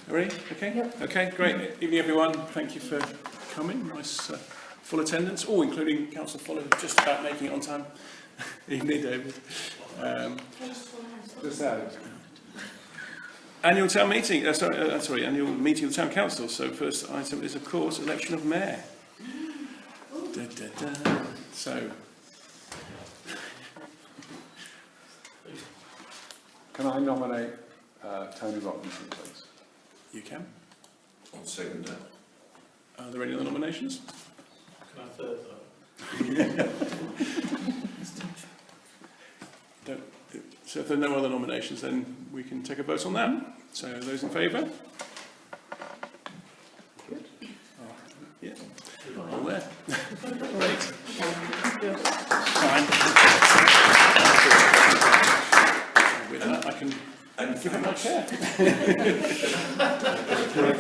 ready? Okay? Yep. Okay, great. Evening everyone. Thank you for coming. Nice full attendance, all including Councillor Fuller, just about making it on time. Evening, David. Annual town meeting, annual meeting of the Town Council. So first item is, of course, election of mayor. Da, da, da. So, Can I nominate Tony Robinson, please? you can. I'll second that. Are there any other nominations? Can I third that? So if there are no other nominations, then we can take a vote on that. So those in favour? Good. Yeah. All there. Great. Fine. With that, I can give it my chair.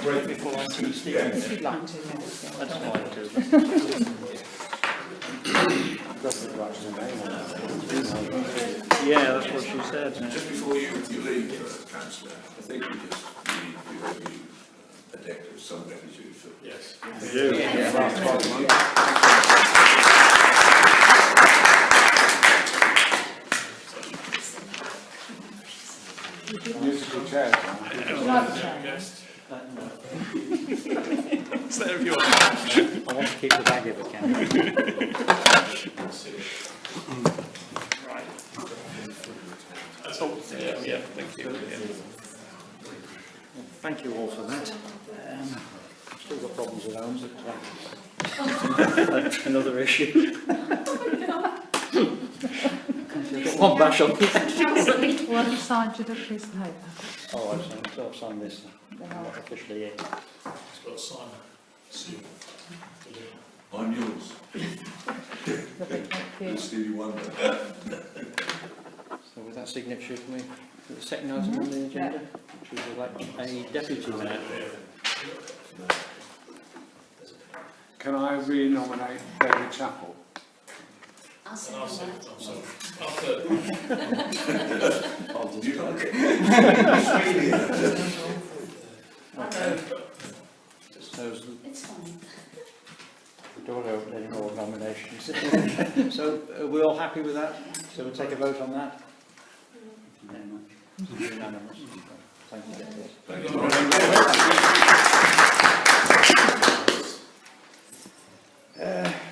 Break before I see Steve. If you'd like to, That's fine too. Yeah, that's what she said. Just before you leave, Councillor, I think we just need to review a debt of some gratitude for. Yes. We do. Musical chairs. would you like to share? So if you want. I want to keep the bag if I can. Right. That's all. Yeah, thank you. Yeah. Thank you all for that. Still got problems at home, but another issue. Got one bash on. One side to the piece of paper. Oh, I've signed this. I'm not officially in. I'm yours. Lovely, thank you. Stevie Wonder. So with that signature for me, the second item on the agenda, which is elect a deputy mayor. Can I re-nominate David Chappell? You like it? It's fine. We don't open any more nominations. So are we all happy with that? So we'll take a vote on that? Unanimous. Thank you. Thank you.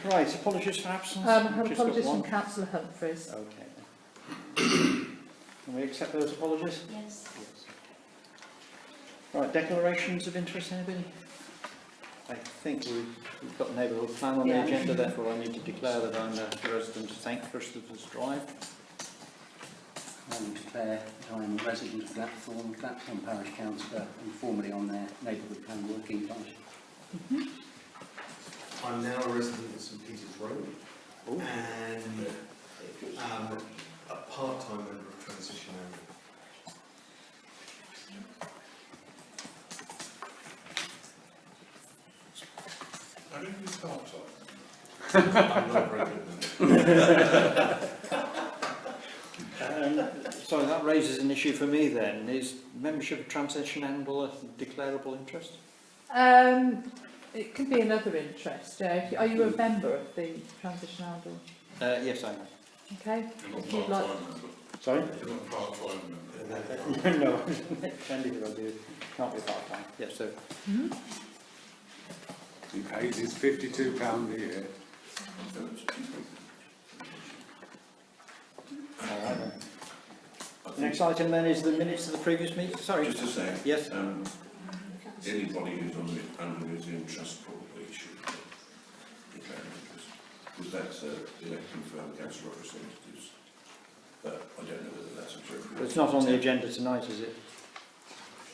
Right, apologies for absence. I have Just got apologies one. from Councillor Humphreys. Okay. Can we accept those apologies? Yes. Right, declarations of interest, anybody? I think we've got a neighbourhood plan on the agenda, therefore I need to declare that I'm a resident of St Christopher's Drive. I declare that I am a resident of Glatthorne Parish Councillor and formerly on their neighbourhood plan working party. I'm now a resident of St Peter's Road and a part-time member of Transition Area. I don't do part-time. I'm not very good at it. So that raises an issue for me then. Is membership of Transition Angle a declarable interest? It could be another interest. Are you a member of the Transition Handle? Yes, I am. Okay. You're not If you'd like. part-time member. Sorry? You're not part-time member. No, offended if I do. Can't be part-time. Yes, so He pays his £52 a year. all right then. Next item then is the minutes of the previous meeting. Sorry. Just to say, Yes. anybody who's on the under museum trust probably should declare an interest, because that's electing further council representatives. But I don't know whether that's appropriate. But it's not on the agenda tonight, is it?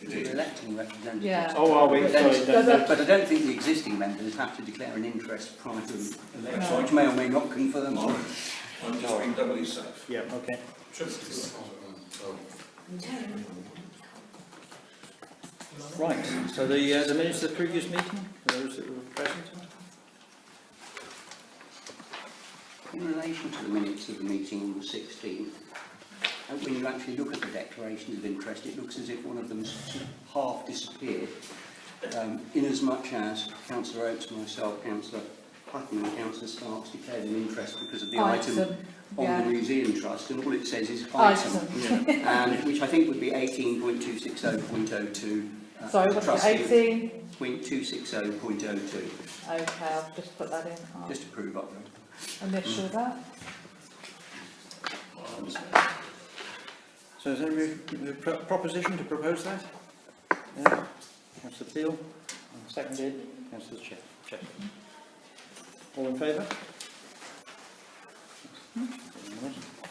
It We're is. electing representatives. Yeah. Oh, are we? But Sorry. but I don't think the existing members have to declare an interest prior to the election, which may or may not confirm. I'm just being doubly safe. Yeah, okay. Right, so the minutes of the previous meeting, for those that were present. In relation to the minutes of the meeting on the 16th, when you actually look at the declarations of interest, it looks as if one of them's sort of half disappeared. In as much as Councillor Oates, myself, Councillor Hutton and Councillor Starks declared an interest because of the item on the Museum Trust, and all it says is item, and which I think would be 18.260.02. Sorry, what's it, 18.260.02. Okay, I'll just put that in. Just to prove up. Initial that. So is there a proposition to propose that? Yeah. Councillor Peel, and seconded, Councillor Chair. All in favour?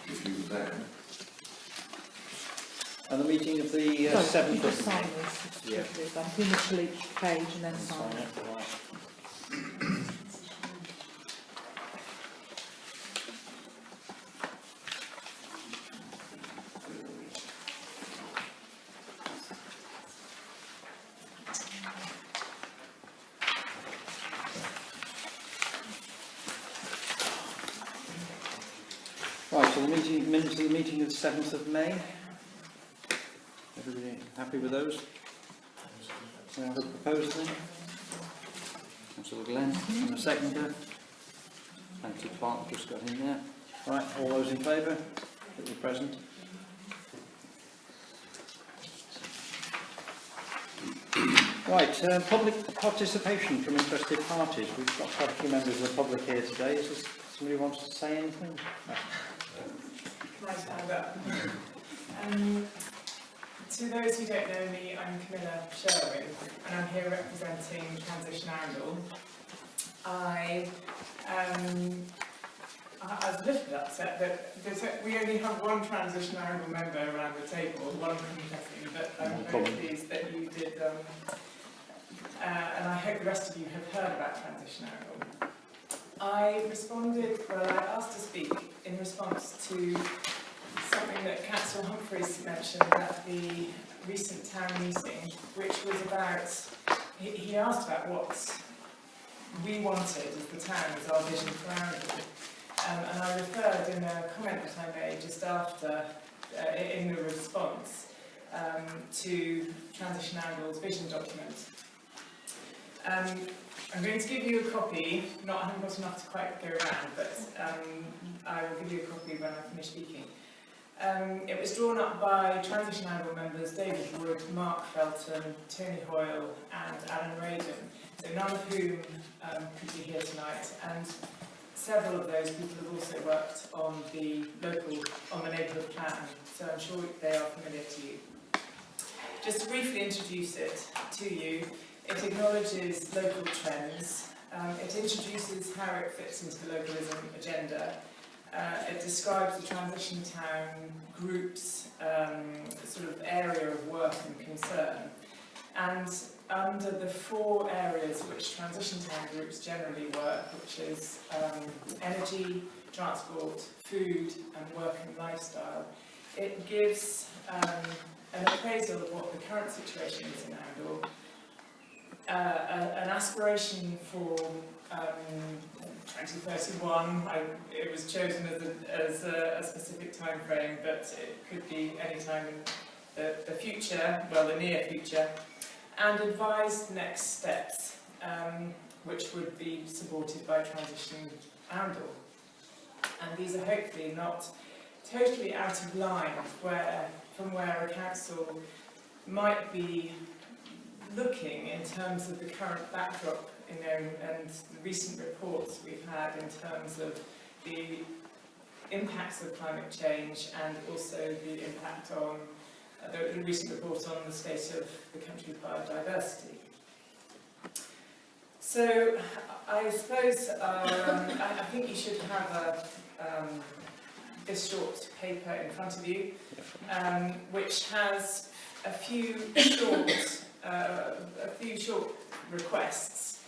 If you were there. And the meeting of the Sorry, 7th you just of sign this. Yeah. Initial each page and then sign Sign it. it, right. Right, so the minutes of the meeting of the 7th of May. Everybody happy with those? We have a proposer then? Councillor Glenn, and a seconder. Councillor Clark just got in there. Right, all those in favour that were present? Right, public participation from interested parties. We've got quite a few members of the public here today. Is there somebody who wants to say anything? No. Nice hand up. To those who don't know me, I'm Camilla Sherwin, and I'm here representing Transition Arundel. I was a little bit upset that we only have one Transition Arundel member around the table, one confessing, but I'm very pleased that you did, and I hope the rest of you have heard about Transition Arundel. I asked to speak in response to something that Councillor Humphreys mentioned at the recent town meeting, which was about, he asked about what we wanted as the town, as our vision for Arundel. And I referred in a comment that I made just after, in the response, to Transition Arundel's vision document. I'm going to give you a copy, I haven't got enough to quite go around, but I will give you a copy when I finish speaking. It was drawn up by Transition Arundel members David Wood, Mark Felton, Tony Hoyle and Alan Radon, so none of whom could be here tonight, and several of those people have also worked on the neighbourhood plan, so I'm sure they are familiar to you. Just to briefly introduce it to you, it acknowledges local trends, it introduces how it fits into the localism agenda. It describes the Transition Town group's sort of area of work and concern. And under the 4 areas which Transition Town groups generally work, which is energy, transport, food and work and lifestyle, it gives an appraisal of what the current situation is in Arundel, an aspiration for 2031. It was chosen as a specific time frame, but it could be any time in the future, well, the near future, and advised next steps, which would be supported by Transition Arundel. And these are hopefully not totally out of line from where a council might be looking in terms of the current backdrop, and the recent reports we've had in terms of the impacts of climate change, and also the impact on the recent report on the state of the country's biodiversity. So I suppose I think you should have this short paper in front of you, which has a few short requests,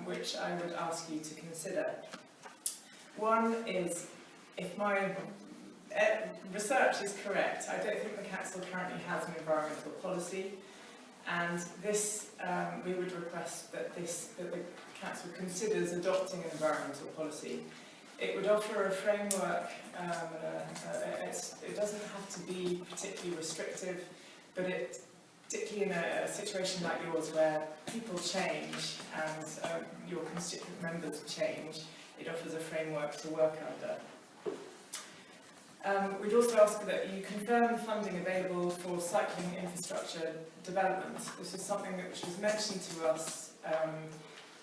which I would ask you to consider. One is, if my research is correct, I don't think the council currently has an environmental policy, and this we would request that the council considers adopting an environmental policy. It would offer a framework, it doesn't have to be particularly restrictive, but it, particularly in a situation like yours where people change and your constituent members change, it offers a framework to work under. We'd also ask that you confirm funding available for cycling infrastructure development. This is something which was mentioned to us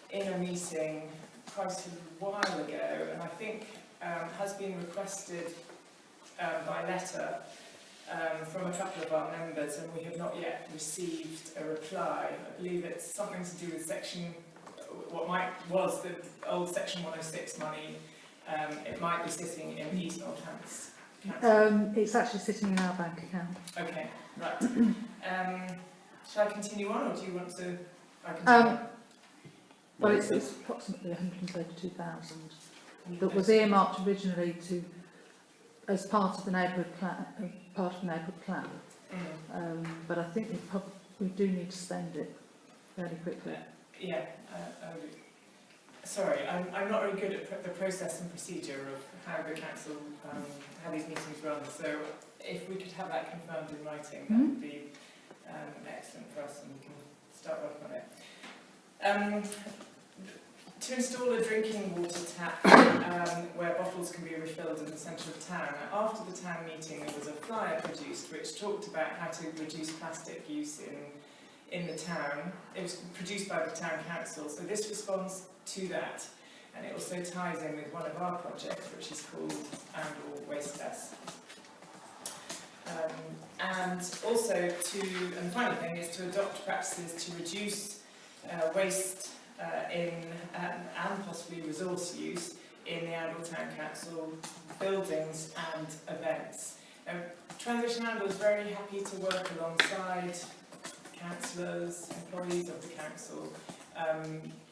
in a meeting quite a while ago, and I think has been requested by letter from a couple of our members, and we have not yet received a reply. I believe it's something to do with was the old Section 106 money. It might be sitting in East Northants. It's actually sitting in our bank account. Okay, right. Shall I continue on, or do you want to? I continue. Well, it's approximately 132,000 that was earmarked originally to, as part of the neighbourhood plan, but I think we do need to spend it fairly quickly. Yeah. Sorry, I'm not very good at the process and procedure of how the council, how these meetings run. So if we could have that confirmed in writing, that would be excellent for us, and we can start working on it. To install a drinking water tap where bottles can be refilled in the centre of town. After the town meeting, there was a flyer produced which talked about how to reduce plastic use in the town. It was produced by the town council, so this responds to that, and it also ties in with one of our projects, which is called Andor Waste Less. And also and the final thing is to adopt practices to reduce waste and possibly resource use in the Andor Town Council buildings and events. Transition Andor is very happy to work alongside councillors, employees of the council,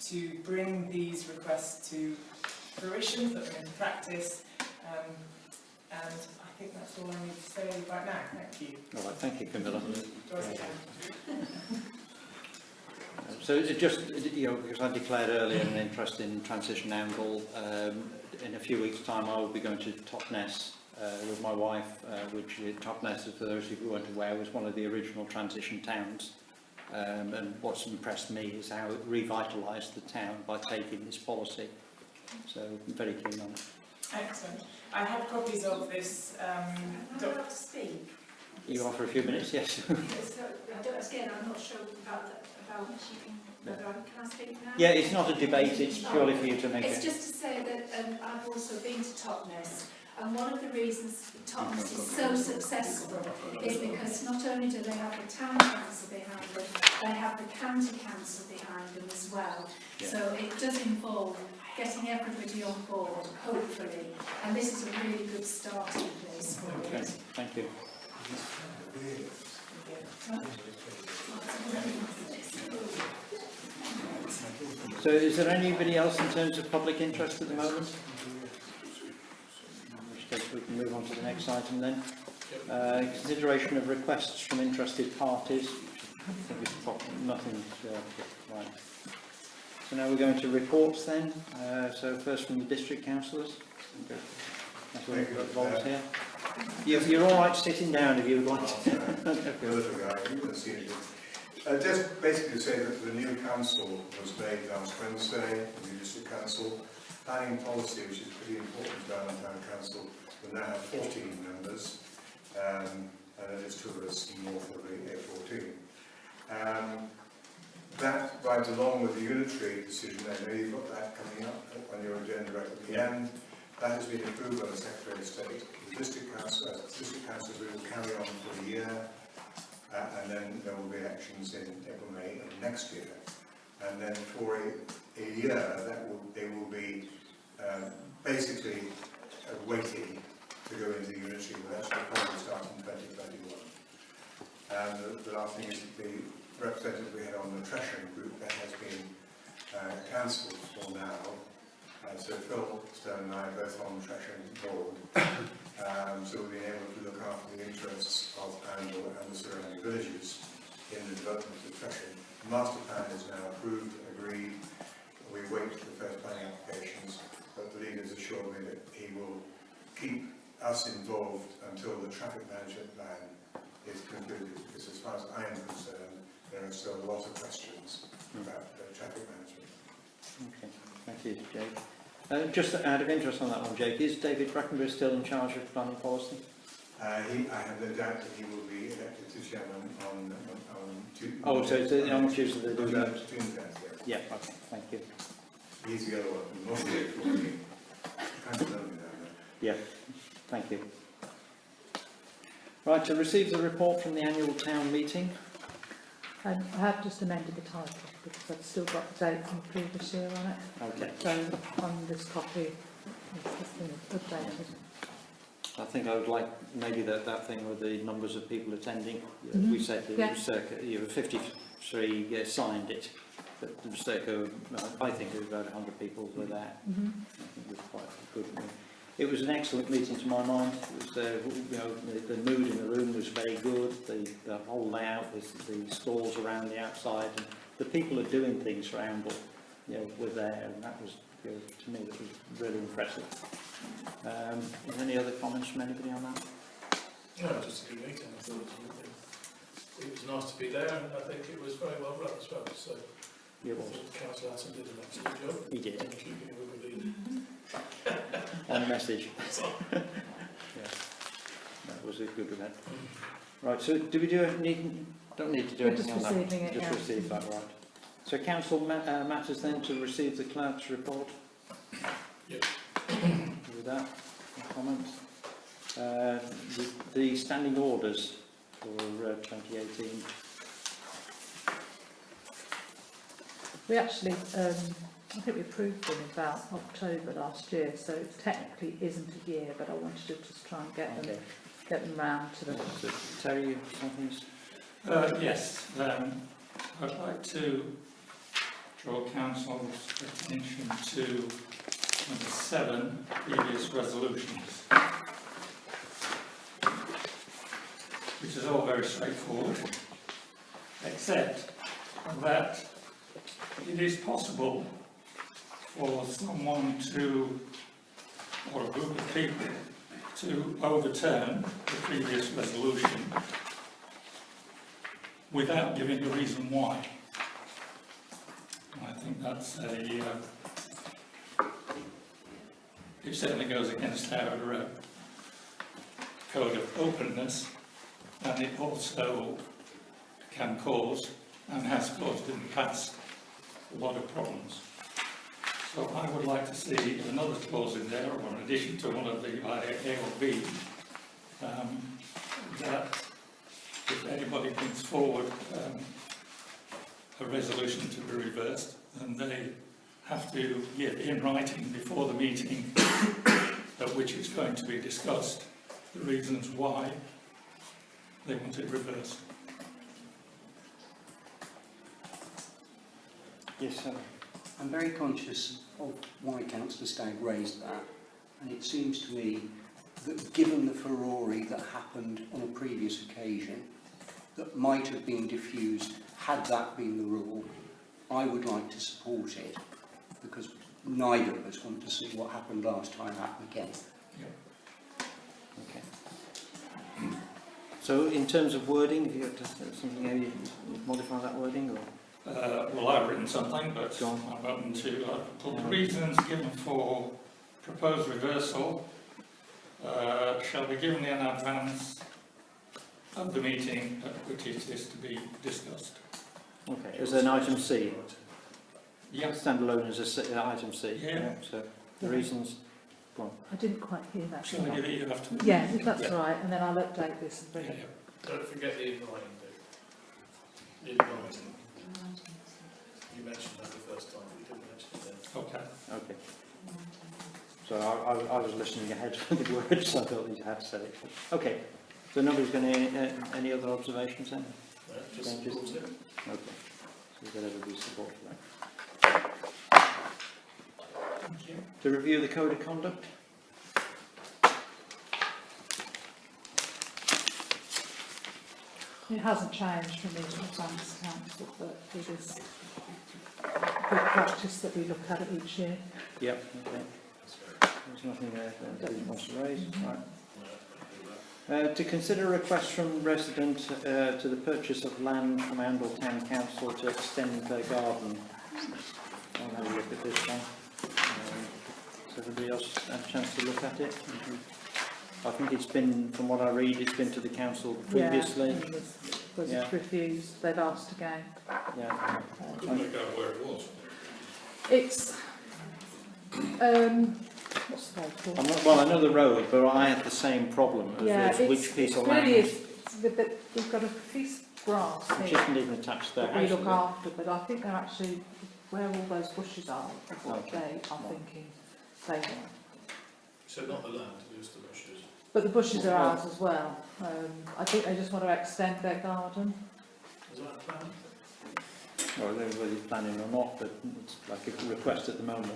to bring these requests to fruition, put them into practice, and I think that's all I need to say right now. Thank you. All right, thank you, Camilla. Doris. So it's just, because I declared earlier an interest in Transition Angle, in a few weeks' time I will be going to Totnes with my wife, which Totnes, for those who weren't aware, was one of the original transition towns. And what's impressed me is how it revitalised the town by taking this policy. So I'm very keen on it. Excellent. I have copies of this. Am I allowed to speak? You are for a few minutes, yes. So, again, I'm not sure about whether can I speak now? Yeah, it's not a debate, it's purely for you to make It's it. just to say that I've also been to Totnes, and one of the reasons Totnes is so successful is because not only do they have the town council behind them, they have the county council behind them as well. Yeah. So it does involve getting everybody on board, hopefully, and this is a really good starting place for Okay, it. thank you. So is there anybody else in terms of public interest at the moment? In which case we can move on to the next item then. Consideration of requests from interested parties. I think we've nothing right. So now we're going to reports then. So first from the district councillors. That's what we've got volunteer. You're all right sitting down if you would like to. Just basically to say that the new council was made last Wednesday, the new district council. Planning policy, which is pretty important to our town council, will now have 14 members, and there's 2 of us north of the A14. That rides along with the unitary decision. I know you've got that coming up on your agenda right at the end. That has been approved by the Secretary of State. The district councils will carry on for a year, and then there will be elections in April, May of next year. And then for a year, they will be basically waiting to go into unitary, but that's probably start in 2021. And the last thing is the representative we had on the Tresham group that has been cancelled for now. So Phil Stone and I are both on the Tresham board, so we'll be able to look after the interests of Andor and the surrounding villages in the development of Tresham. The master plan is now approved, agreed. We wait for the first planning applications, but the leader's assured me that he will keep us involved until the traffic management plan is concluded, because as far as I am concerned, there are still a lot of questions about traffic management. Okay, thank you, Jake. Just out of interest on that one, Jake, is David Brackenbury still in charge of planning policy? I have no doubt that he will be elected to chairman on Tuesday. Oh, so it's on Tuesday they do that? Tuesday, Yeah, okay, thank you. He's the other one, mostly for me. Kind of lonely down there. Yeah, thank you. Right, to receive the report from the annual town meeting. I have just amended the title because I've still got the date from the previous year on it. Okay. So on this copy, it's just been updated. I think I would like maybe that thing with the numbers of people attending. Mhm. We said that Yeah. it was circa, 53 signed it, but the circa, I think it was about 100 people were there. I think it was quite a good one. It was an excellent meeting to my mind. It was, you know, the mood in the room was very good. The whole layout, the stalls around the outside, and the people are doing things around, you know, were there, and that was, you know, to me, that was really impressive. Is there any other comments from anybody on that? No, just a good meeting. I thought it was nice to be there, and I think it was very well run as well. So Yeah, I thought Councillor Atten did an excellent job. he did. in keeping it with the lead. On message. Yeah, that was a good event. Right, so do we don't need to do We're just anything on that? receiving it, Just yeah. receive that, right. So council matters then to receive the clerk's report? Yep. With that, no comments? The standing orders for 2018. We actually, I think we approved them in about October last year, so it technically isn't a year, but I wanted to just try and get them round to the... So, Terry, you have something? Yes, I'd like to draw council's attention to number 7, previous resolutions, which is all very straightforward, except that it is possible for someone to, or a group of people, to overturn the previous resolution without giving a reason why. I think that's it certainly goes against our code of openness, and it also can cause, and has caused in the past, a lot of problems. So I would like to see another clause in there, or in addition to one of the A or B, that if anybody brings forward a resolution to be reversed, then they have to give in writing before the meeting at which it's going to be discussed the reasons why they want it reversed. Yes, sir. I'm very conscious of why Councillor Stagg raised that, and it seems to me that given the furore that happened on a previous occasion, that might have been diffused had that been the rule, I would like to support it, because neither of us want to see what happened last time happen again. Okay. So in terms of wording, have you got something, how you modify that wording, or? Well, I've written something, but I'm open to put the reasons given for proposed reversal shall be given in advance of the meeting at which it is to be discussed. Okay, as an item C? Yeah. Standalone as a item C? Yeah. So the reasons, go on. I didn't quite hear that. Shall I give it you after? Yeah, if that's right, and then I'll update this and bring it. Don't forget the inviting bit. The inviting. You mentioned that the first time, but you didn't mention it then. Okay. Okay. So I was listening ahead for the words, so I thought you had said it. Okay. So nobody's going to, any other observations then? No, just support it. Okay. So we've got everybody's support for that. Thank you. To review the code of conduct. It hasn't changed from the Finance Council, but it is good practice that we look at it each year. Yep. Okay. There's nothing there that he wants to raise. Right. To consider a request from resident to the purchase of land from Oundle Town Council to extend their garden. I'll have a look at this one. Has everybody else had a chance to look at it? I think it's been, from what I read, it's been to the council previously. Yeah, it's refused. They've asked again. Yeah. Couldn't make out where it was. It's what's the road called? I'm not, well, I know the road, but I had the same problem as with which piece of land. Really is. We've got a piece of grass Which here isn't even attached to their that house. we look is it? after, but I think they're actually where all those bushes are. Is what Okay. they are thinking they want. So not the land, just the bushes. But the bushes are ours as well. I think they just want to extend their garden. Is that a plan? Well, whether it's planning or not, but it's like a request at the moment.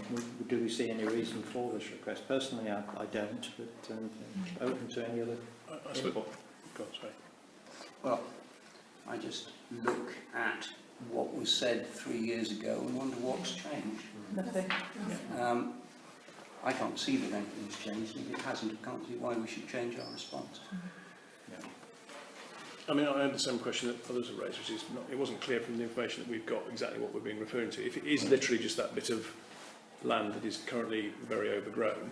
Do we see any reason for this request? Personally, I don't, but open to any other input. Well, I just look at what was said 3 years ago and wonder what's changed. Nothing. I can't see that anything's changed, and if it hasn't, I can't see why we should change our response. I mean, I understand the question that others have raised, which is not, it wasn't clear from the information that we've got exactly what we're being referring to. If it is literally just that bit of land that is currently very overgrown,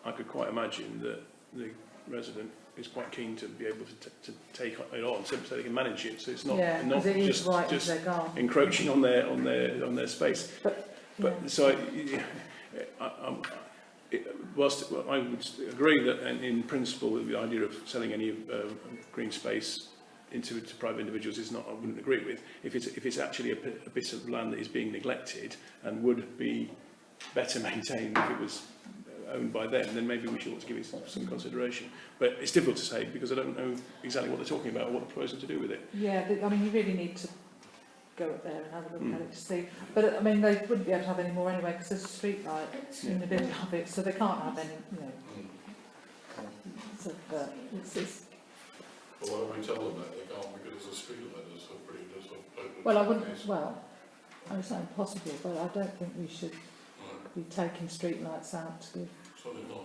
I could quite imagine that the resident is quite keen to be able to take it on, so they can manage it. So it's not not it is just, right just their garden. encroaching on their space. But so whilst I would agree that in principle the idea of selling any green space to private individuals is not, I wouldn't agree with. If it's actually a bit of land that is being neglected and would be better maintained if it was owned by them, then maybe we should ought to give it some consideration. But it's difficult to say because I don't know exactly what they're talking about or what they're proposing to do with it. Yeah, I mean, you really need to go up there and have a look at it to see. But I mean, they wouldn't be able to have any more anyway because there's a street light in the middle of it, so they can't have any, you know. So, it's Well, why don't we tell them that they can't because there's a street light that's so pretty, there's a open well, I wouldn't. space. Well, it's not impossible, but I don't think we should be taking street lights out to give Certainly not.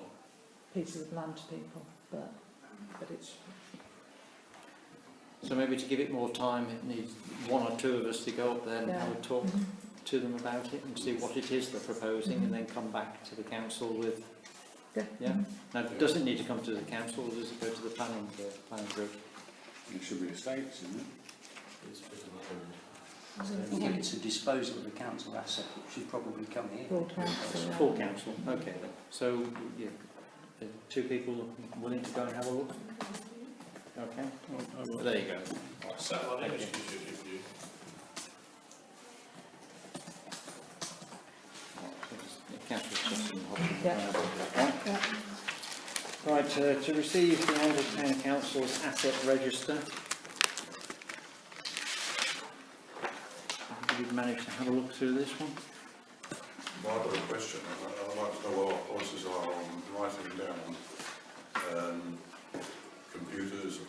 pieces of land to people. But it's. So maybe to give it more time, it needs one or two of us to go up there and have a talk to them about it and see what it is they're proposing and then come back to the council with... Yeah? Now, it doesn't need to come to the council, or does it go to the planning group? It should be estates, isn't it? I think if it's a disposal of the council asset, it should probably come here. Full council, okay then. So, yeah, two people willing to go and have a look? Okay, well, there you go. Satellite image you should give you. Right, to receive the Oundle Town Council's asset register. I think you've managed to have a look through this one. Well, I've got a question. I'd like to know what our policies are on writing down computers and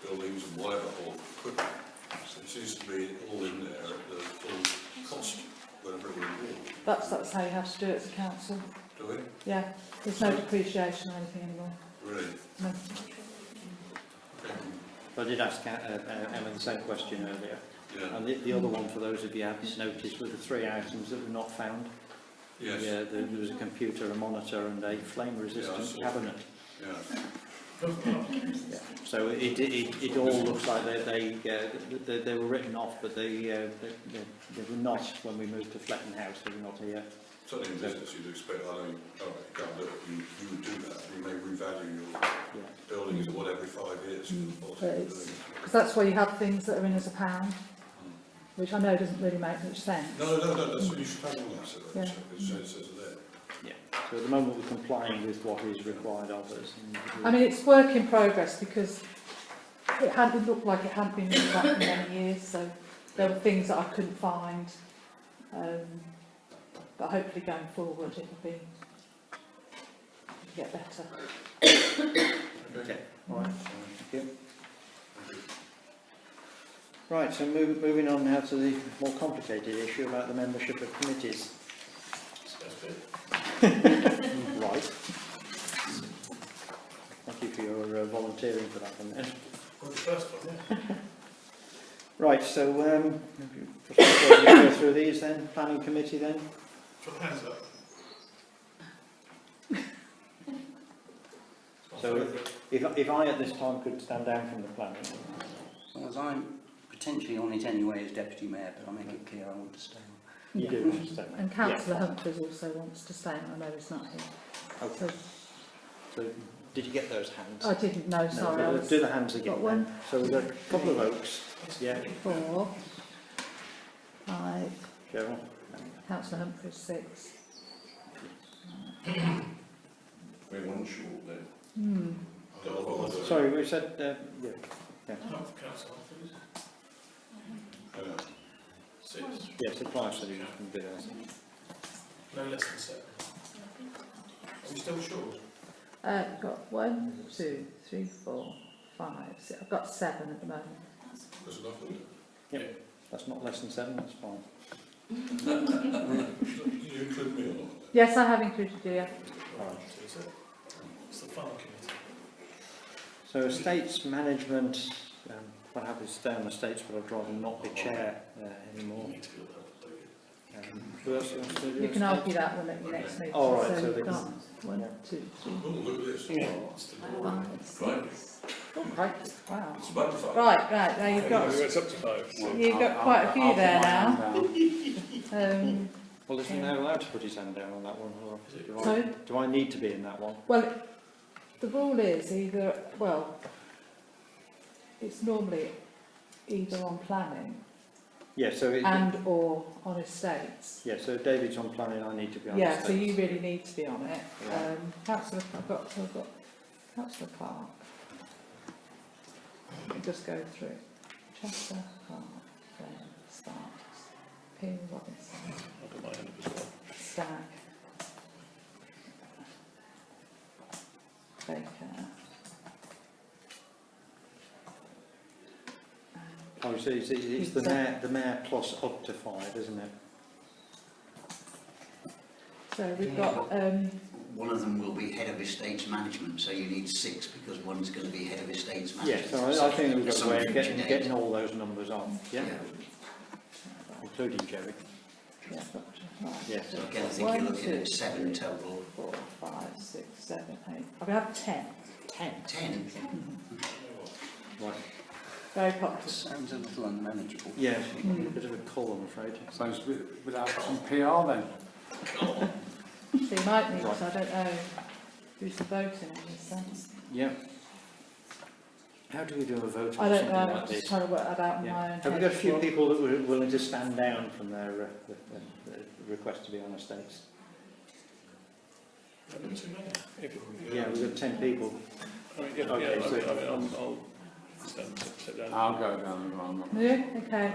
buildings and whatever, or equipment. So it seems to be all in there at the full cost, whatever it is. That's how you have to do it as a council. Do we? Yeah, there's no depreciation or anything anymore. Really? No. I did ask Emma the same question earlier. Yeah. And the other one, for those of you who haven't noticed, were the three items that were not found. Yes. Yeah, there was a computer, a monitor and a flame-resistant cabinet. Yeah. Yeah. So it all looks like they were written off, but they were not when we moved to Fletton House. They were not here. Certainly in business, you'd expect, I know, you can't do it, you would do that. You may revalue your buildings or whatever every 5 years. Because that's why you have things that are in as a pound, which I know doesn't really make much sense. No, that's what you should have on that, so Yeah. it says there. Yeah. So at the moment we're complying with what is required of us. I mean, it's work in progress because it looked like it hadn't been looked at for many years, so there were things that I couldn't find. But hopefully going forward it'll get better. Okay. All right. Thank you. Right, so moving on now to the more complicated issue about the membership of committees. volunteering for that one then. Well, the first one, yeah. Right, so go through these then, planning committee then. Put hands up. So if I at this time could stand down from the planning. Well, as I'm potentially on it anyway as Deputy Mayor, but I'll make it clear I want to stay on. You do want to stay on. And Councillor Humphreys also wants to stay, and I know he's not here. Okay. So did you get those hands? I didn't know, sorry. I was, do the hands again. got one. Then. So we've got a couple of Oaks. Yeah. 4, 5, Cheryl. Councillor Humphreys 6. We're one short there. Sorry, we said, yeah. Not for council, please. 6. Yes, the price that you can do that. No less than 7. Are we still short? I've got 1, 2, 3, 4, 5, 6. I've got 7 at the moment. That's enough, isn't it? Yep. That's not less than 7, that's fine. Did you include me or not? Yes, I have included you. Yeah. It's the farm committee. So estates management, quite happy to stay on estates, but I'd rather not be chair anymore. Who else wants to do You can estates? argue that one at your next meeting. Oh, right, so so they you've can- got 1, 2, 3, Oh, look at this. 4, 5, 6. Oh, crikey. Wow. It's about 5. Right, now you've got It's up to 5. So. you've got quite a few there now. Well, is he now allowed to put his hand down on that one? Or Sorry? do I need to be in that one? Well, the rule is either, well, it's normally either on planning Yeah, so and or on estates. yeah, so David's on planning, I need to be on Yeah, estates. so you really need to be on it. Right. Councillor, I've got Councillor Clark. Let me just go through. Chester, Clark, Glenn, Starks, Peel, Robinson, I've got my hand up as well. Stagg, Baker. Oh, so it's the mayor plus up to 5, isn't it? So we've got One of them will be head of estates management, so you need 6 because one's going to be head of estates Yes, management. so I think we've got a Some way of future date. getting all those numbers on, yeah? Including Jerry. yeah, right. Yeah. So again, I think you're looking at 7 total. 4, 5, 6, 7, 8. I can have 10. 10. Right. Very popular. Sounds a little unmanageable. Yeah, a bit of a call, I'm afraid. Sounds without some PR then. So you might need, so I don't know who's the voting in this sense. Yeah. How do we do a vote I on don't something know, I'm like just this? trying to work that out in my Yeah. own Have we head. got a few people that were willing to stand down from their request to be on estates? Not too many. Yeah, we've got 10 people. I mean, yeah, Okay, yeah, so- I'll step down. I'll go down the wrong one. Yeah, okay.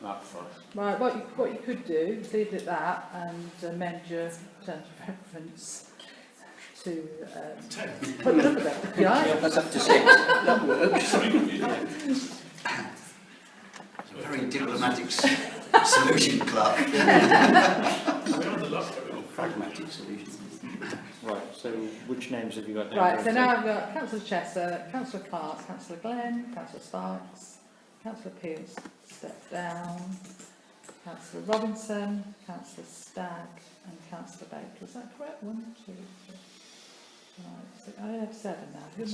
That's fine. Right, what you could do is leave it at that and amend your terms of reference to 10. put the number there. Yeah, That's up to 6. That works. Very diplomatic solution, Clark. We're on the luck of it all. Pragmatic solution. Right, so which names have you got down? right, for so a now take? I've got Councillor Chester, Councillor Clark, Councillor Glenn, Councillor Sparks, Councillor Peels step down, Councillor Robinson, Councillor Stagg and Councillor Baker. Is that correct? 1, 2, 3. Right, so I have 7 now. That's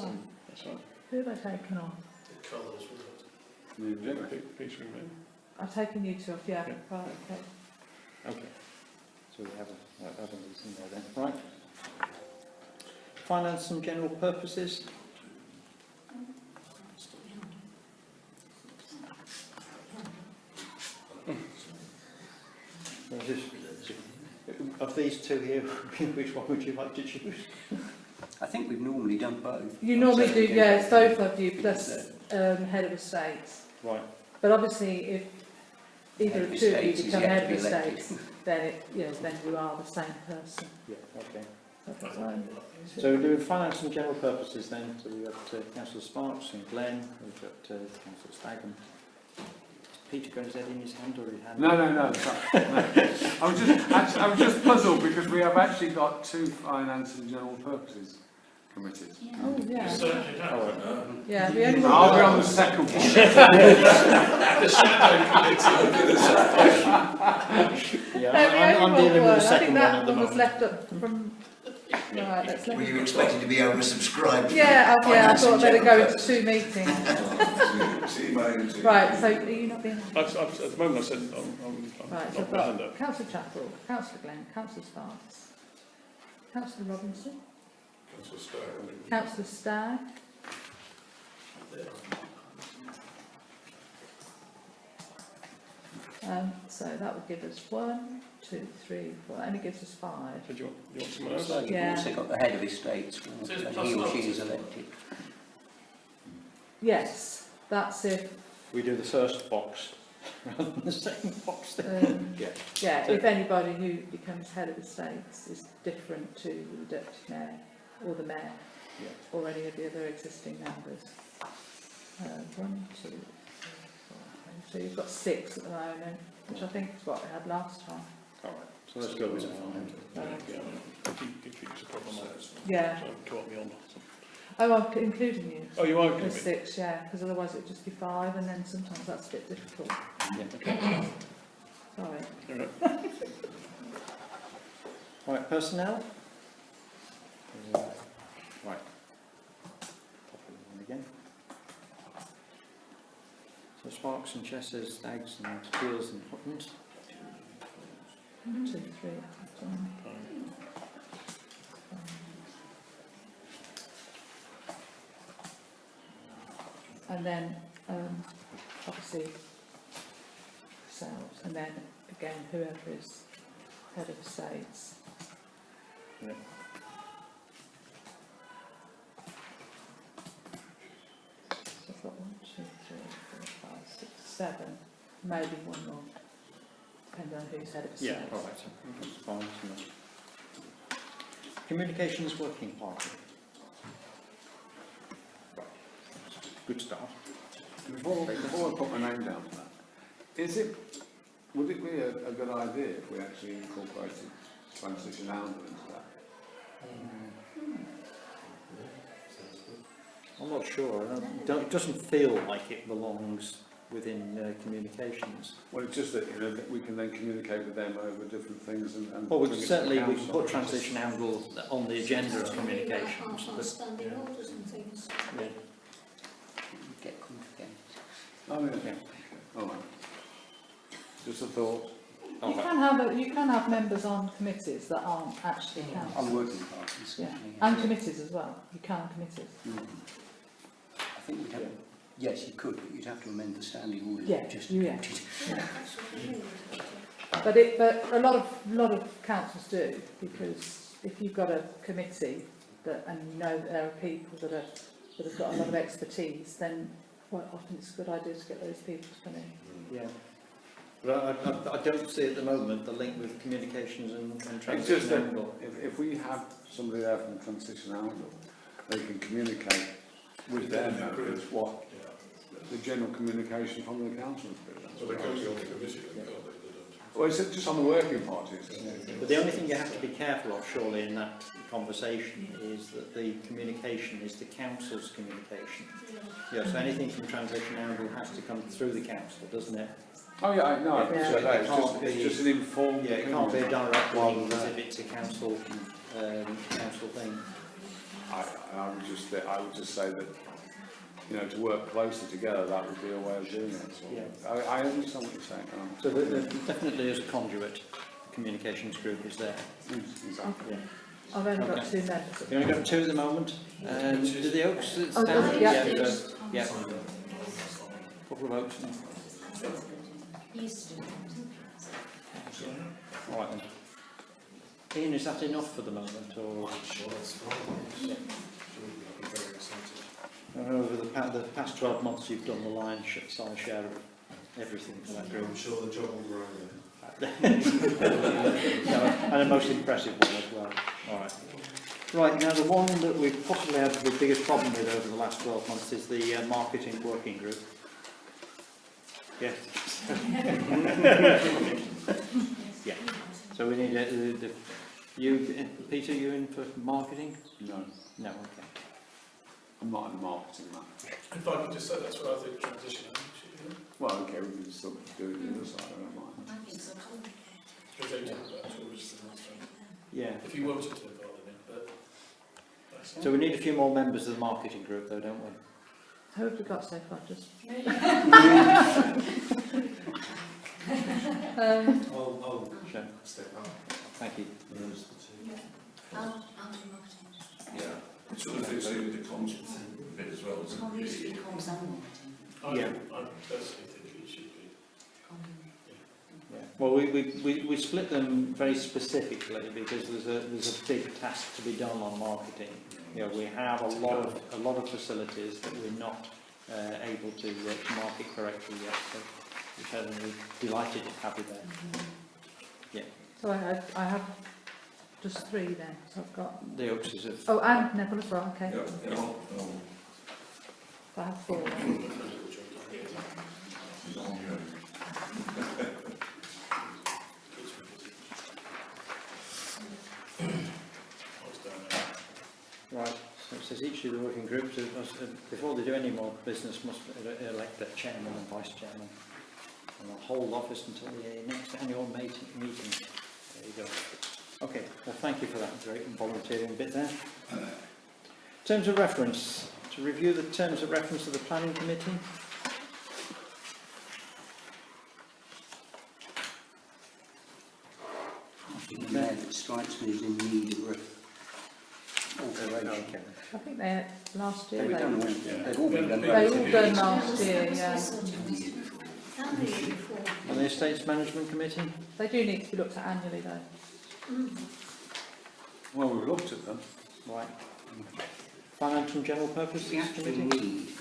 right. Who have I taken off? The colours, wasn't it? Peter and me. I've taken you 2 off, yeah. Yeah. Right, okay. Okay. So we have other these in there then. Right. Finance and general purposes. Of these two here, which one would you like to choose? I think we've normally done both. You normally do, yes, both of you plus head of estates. Right. But obviously, if either of Head of two of you estates is become yet head to of be elected. estates, then it, then you are the same person. Yeah, okay. That's fine. So we're doing finance and general purposes then. So we've got Councillor Sparks and Glenn, we've got Councillor Stagg and Peter got his head in his hand or his hand? No. I was just puzzled because we have actually got 2 finance and general purposes. committees? Oh, yeah. Certainly don't. Yeah, we only I'll be want on the second one. The shadow committee. Yeah, No, we I'm only dealing want with the one. I think second one that at the one was moment. left up from... Right, let's let Were you expected to be oversubscribed? Yeah, I Finance thought and I'd better go general into 2 meetings. See, mate. Right, so are you not being... At the moment, I said I'm Right, so not I've my hand got up. Councillor Chapel, Councillor Glenn, Councillor Sparks, Councillor Robinson, Councillor Stagg. Councillor Stagg, so that would give us 1, 2, 3, 4, that only gives us 5. So do you want someone else? You've Yeah. also got the head of estates, So when it's he plus or one, she is isn't it? elected. Yes, that's if, We do the first box rather than the second box. yeah, if anybody who becomes head of estates is different to the deputy mayor or the mayor or any of the other existing members. 1, 2, 3, 4, 5. So you've got 6 at the moment, which I think is what we had last time. All right, so let's go with it. If it's a problem, Yeah. so co-op me on. Oh, I'm including you. Oh, you are There's including me? 6, yeah, because otherwise it would just be 5, and then sometimes that's a bit difficult. Yeah. Sorry. All right. Right, personnel. Right. Pop it on again. So Sparks and Chessers, Staggs and Steels and Huttons. 1, 2, 3, 4, 5. And then, obviously, yourselves, and then again, whoever is head of estates. Yeah. So I've got 1, 2, 3, 4, 5, 6, 7, maybe one more, depending on who's head of estates. Yeah, all right, that's fine. Communications working party. Good start. Before I put my name down for that, would it be a good idea if we actually incorporated transition Alder into that? I'm not sure. It doesn't feel like it belongs within communications. Well, it's just that, that we can then communicate with them over different things and Well, bring it to the certainly we can council. put transition angle on the agenda of communications. But, Standing orders and things. yeah. Get complicated. Oh, yeah. All right. Just a thought. You can have members on committees that aren't actually council. On working parties. Yeah, and committees as well. You can have committees. I think we'd have, yes, you could, but you'd have to amend the standing order. Yeah, Just yeah. But a lot of councils do, because if you've got a committee and you know that there are people that have got a lot of expertise, then quite often it's a good idea to get those people to come in. Yeah. But I don't see at the moment the link with communications and It's just transition that angle. if we have somebody there from transition angle, they can communicate with their members what the general communication from the council has been. So they go to your committee, then, can't they? Well, it's just on the working parties. But the only thing you have to be careful of, surely, in that conversation is that the communication is the council's communication. Yeah, so anything from transition angle has to come through the council, doesn't it? Oh yeah, I know. I appreciate that. It's just an informed. Yeah, it can't be a direct rather link than- as if it's a council thing. I would just say that, to work closer together, that would be a way of doing it. So I understand what you're saying. So there definitely is a conduit. The communications group is there. Exactly. Yeah. I've only got Okay. 2 members. You've only got 2 at the moment. Do the Oaks stand? yeah. Yeah. Couple of Oaks. All right then. Ian, is that enough for the moment, or? Sure, that's fine. Sure, I'll be very excited. Over the past 12 months, you've done the lion's size share of everything for that group. I'm sure the job will grow then. And a most impressive one as well. All right. Right, now the one that we've possibly had the biggest problem with over the last 12 months is the marketing working group. Yes. Yeah. So we need you, Peter, you in for marketing? No. No, okay. I'm not in the marketing that. If I could just say, that's what I think transition should be. Well, okay, we can still do it the other side, I don't mind. I think so complicated. Because they talk about tourism and stuff. Yeah. If you wanted to involve them in, but that's So we need a few more members of the marketing group though, don't we? Who have we got so far? Just I'll Sure. step up. Thank you. I'll do marketing. Yeah, it sort of fits in with the comms bit as well, doesn't Comms used to be it? comms and marketing. Yeah. I personally think it should be. Yeah. Well, we split them very specifically because there's a big task to be done on marketing. You know, we have a lot of facilities that we're not able to market correctly yet. So we're delighted to have you there. Yeah. so I have just 3 then. So I've got The Oakses of. oh, and Neville as well. Okay, Yeah, so I have 4. Right, so it says each of the working groups, before they do any more business, must elect a chairman and vice chairman. And they'll hold office until the next annual meeting. There you go. Okay, well thank you for that great volunteering bit there. Terms of reference. To review the terms of reference of the planning committee. I think the mayor that strikes me as in need of alteration. Okay. I think they last year. They've done all, they've all been done. They all done last year. Yeah, And the Estates Management Committee? they do need to be looked at annually though. Well, we've looked at them. Right. Finance and General Purposes We actually Committee? need, in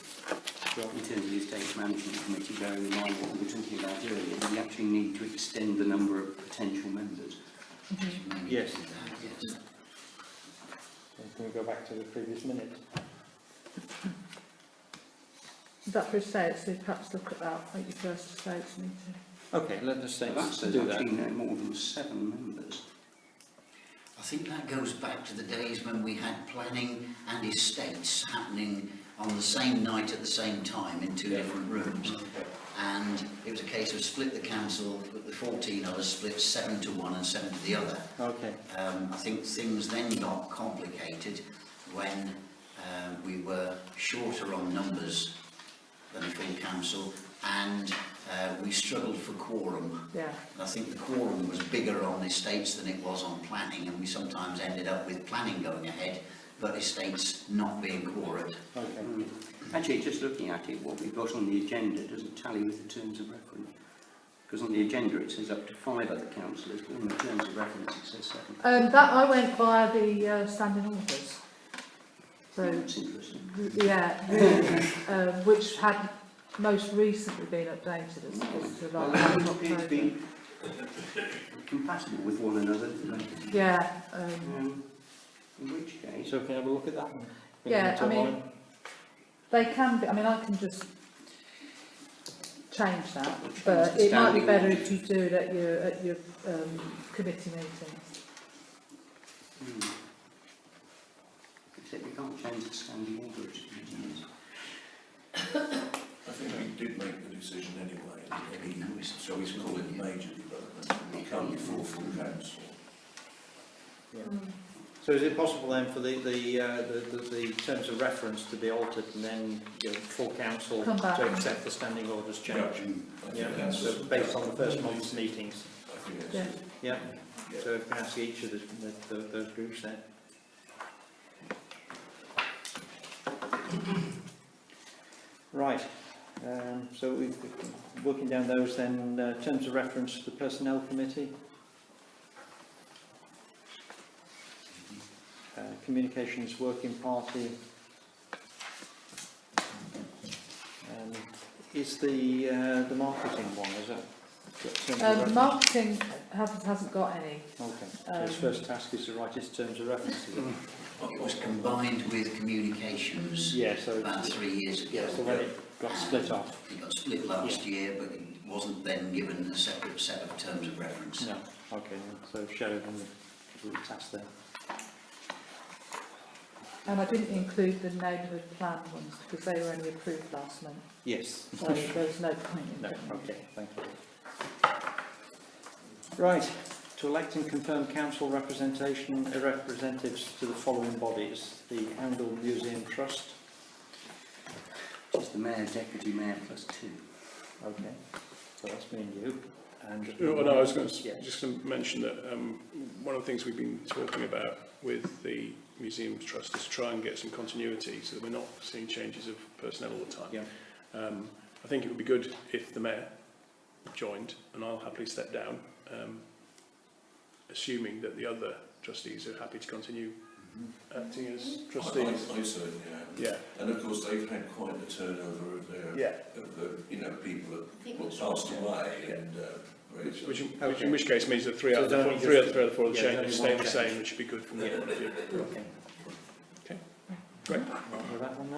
terms of the Estates Management Committee, bearing in mind what we were talking about earlier, we actually need to extend the number of potential members. Yes. Can we go back to the previous minute? Is that for estates? So perhaps look at that at your first estates meeting. Okay, let the So that Estates says do that. actually no more than 7 members. I think that goes back to the days when we had planning and estates happening on the same night at the same time in 2 different rooms. And it was a case of split the council, the 14 others split 7 to one and 7 to the other. Okay. I think things then got complicated when we were shorter on numbers than a full council, and we struggled for quorum. Yeah. I think the quorum was bigger on estates than it was on planning, and we sometimes ended up with planning going ahead, but estates not being quorate. Okay. Actually, just looking at it, what we've got on the agenda doesn't tally with the terms of reference. Because on the agenda it says up to 5 other councillors, but on the terms of reference it says 7. That I went via the standing orders. So That's interesting. yeah, which had most recently been updated as to Well, like they appear to be compatible with one another, don't they? yeah. In which case... So can I have a look at that one? Yeah, I mean, they can be, I mean, I can just change that, but it might be better if you do it at your committee meetings. Except we can't change the standing order of committees. I think we did make the decision anyway, so we call it major development, it can't be for full council. Yeah. So is it possible then for the terms of reference to be altered and then full council Come back. to accept the standing orders change? Yeah. So based on the first month's meetings. I think that's Yeah. Yeah. So if we can ask each of those groups then. Right. So we're working down those then. Terms of reference to the Personnel Committee. Communications Working Party. Is the marketing one, is that? Marketing hasn't got any. Okay. So his first task is to write his terms of reference. Is it? It was combined with communications Yeah, so about 3 years ago. yeah, so when it got split off. It got split last year, but it wasn't then given a separate set of terms of reference. No. Okay. So Sheridan will task there. And I didn't include the neighbourhood plan ones because they were only approved last month. Yes. So there was no point in No, putting them. okay, thank you. Right, to elect and confirm council representatives to the following bodies: the Oundle Museum Trust. Just the mayor, deputy mayor plus 2. Okay, so that's me and you. And No, I was going to, yeah. just going to mention that one of the things we've been talking about with the Museum Trust is to try and get some continuity so that we're not seeing changes of personnel all the time. Yeah. I think it would be good if the mayor joined, and I'll happily step down, assuming that the other trustees are happy to continue acting as trustees. I certainly am. Yeah. And of course they've had quite a turnover of their, of the, you know, people that were passed away and Which in which case means that three out of the four of the changes stay the same, which should be good from there. Okay. Okay, great. Right with that one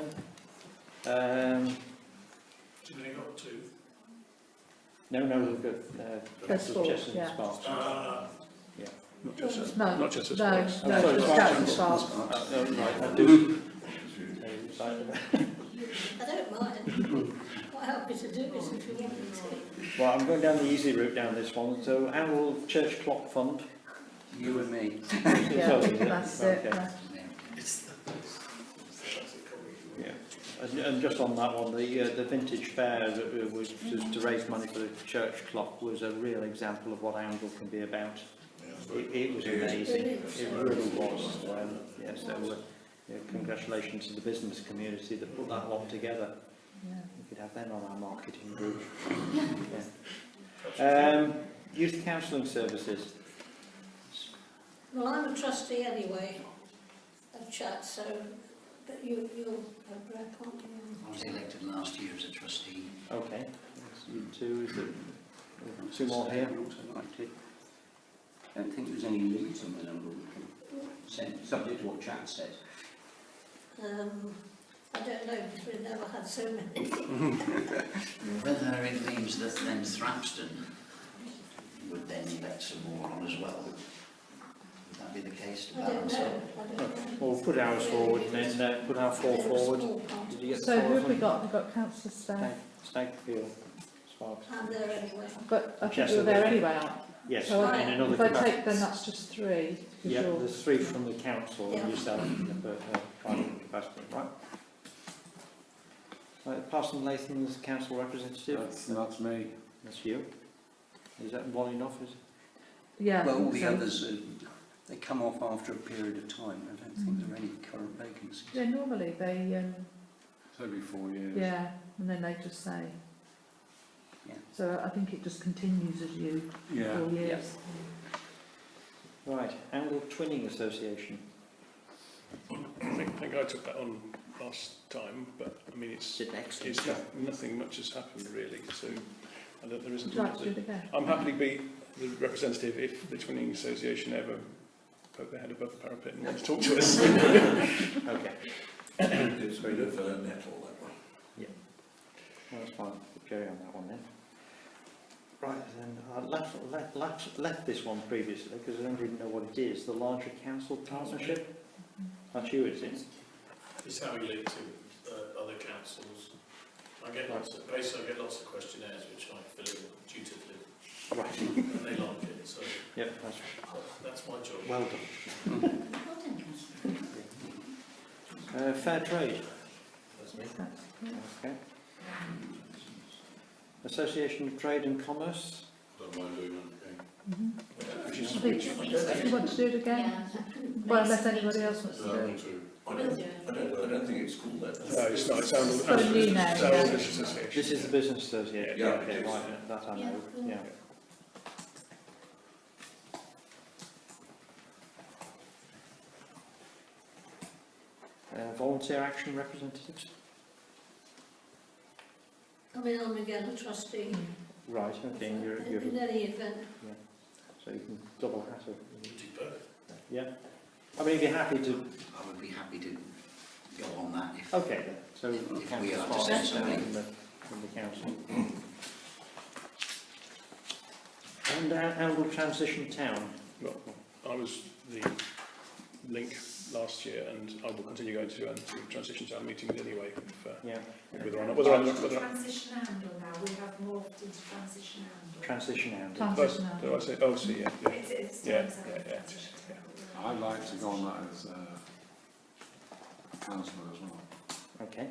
then. Do you got 2? No, we've got There's 4, Chester and yeah. Sparks. Yeah. Not just No, not just as no, well. no, sorry, just Sparks. Jackson Sparks. Right, I do. I don't mind. Quite happy to do it if you want me to. Well, I'm going down the easy route down this one. So, Oundle Church Clock Fund. You and me. Yeah, So, is it? that's it. Okay. Yeah. Yeah. And just on that one, the vintage fair that was to raise money for the church clock was a real example of what Oundle can be about. It was amazing. It really was. Yeah, so congratulations to the business community that put that lot together. Yeah. We could have them on our marketing group. Yeah. Youth counselling services. Well, I'm a trustee anyway of Chat, so, but you'll have Brad, can't you? I was elected last year as a trustee. Okay. You two, is it 2 more here? I also liked it. I don't think there's any limit on the number we can send, subject to what Chat says. I don't know, because we've never had so many. Whether it means that then Thrapston would then elect some more on as well. Would that be the case to I don't balance know. up? Well, we'll put ours forward and then put our 4 forward. Did you get the So 4 who of have we them? got? We've got Councillor Stagg. Stagfield, Sparks. I'm there anyway. But I think Chester. you're there anyway, aren't you? Yes, So in another if I capacity. take then that's just 3. 'cause Yeah, you're- there's 3 from the council Yeah. and yourself in the private capacity, right? Right, Parson Latham is council representative. That's me. That's you. Is that one enough? Is it? Yeah. I Well, all think the so. others, they come off after a period of time. I don't think there are any current vacancies. Yeah, normally they, It's every 4 years. yeah, and then they just say. Yeah. So I think it just continues as you, Yeah. 4 years. Right, Oundle Twinning Association. I think I took that on last time, but I mean it's nothing much has happened really. So there isn't. Would you like to do it again? I'm happy to be the representative if the Twinning Association ever poke their head above the parapet and want to talk to us. Okay. It's a bit of a nettle, that one. Yeah. Well, that's fine. Put Jerry on that one then. Right, then I left this one previously because I don't even know what it is. The Larger Council Partnership. That's you, is it? It's how we link to other councils. I get lots of questionnaires which I fill in dutifully. Right. And they like it, so Yep, that's my job. well done. Fair Trade. That's me. Okay. Association of Trade and Commerce. Don't mind doing that Which is, I think, if you want to do it again, well, unless anybody else wants to do it. I don't think it's called that. no, it's not. It's Oundle It's got a new name, Oundle yeah. Business Association. This is the Business Association. Yeah, Okay, it is. right, that I know. Yeah. Volunteer Action Representatives. I mean, I'm again a trustee. Right, okay, and you're In any event. so you can double hat it. Do both. Yeah. I mean, if you're happy to. I would be happy to go on that if Okay, then. So If we Councillor are to Sparks say is something. from the council. And Oundle Transition Town. Well, I was the link last year, and I will continue going to transition town meetings anyway. Whether or not, Transition handle now, we have morphed into transition handle. Transition handle. Transition handle. do I say? Oh, see, yeah. It's Yeah, transition yeah. handle. I'd like to go on that as a councillor as well. Okay.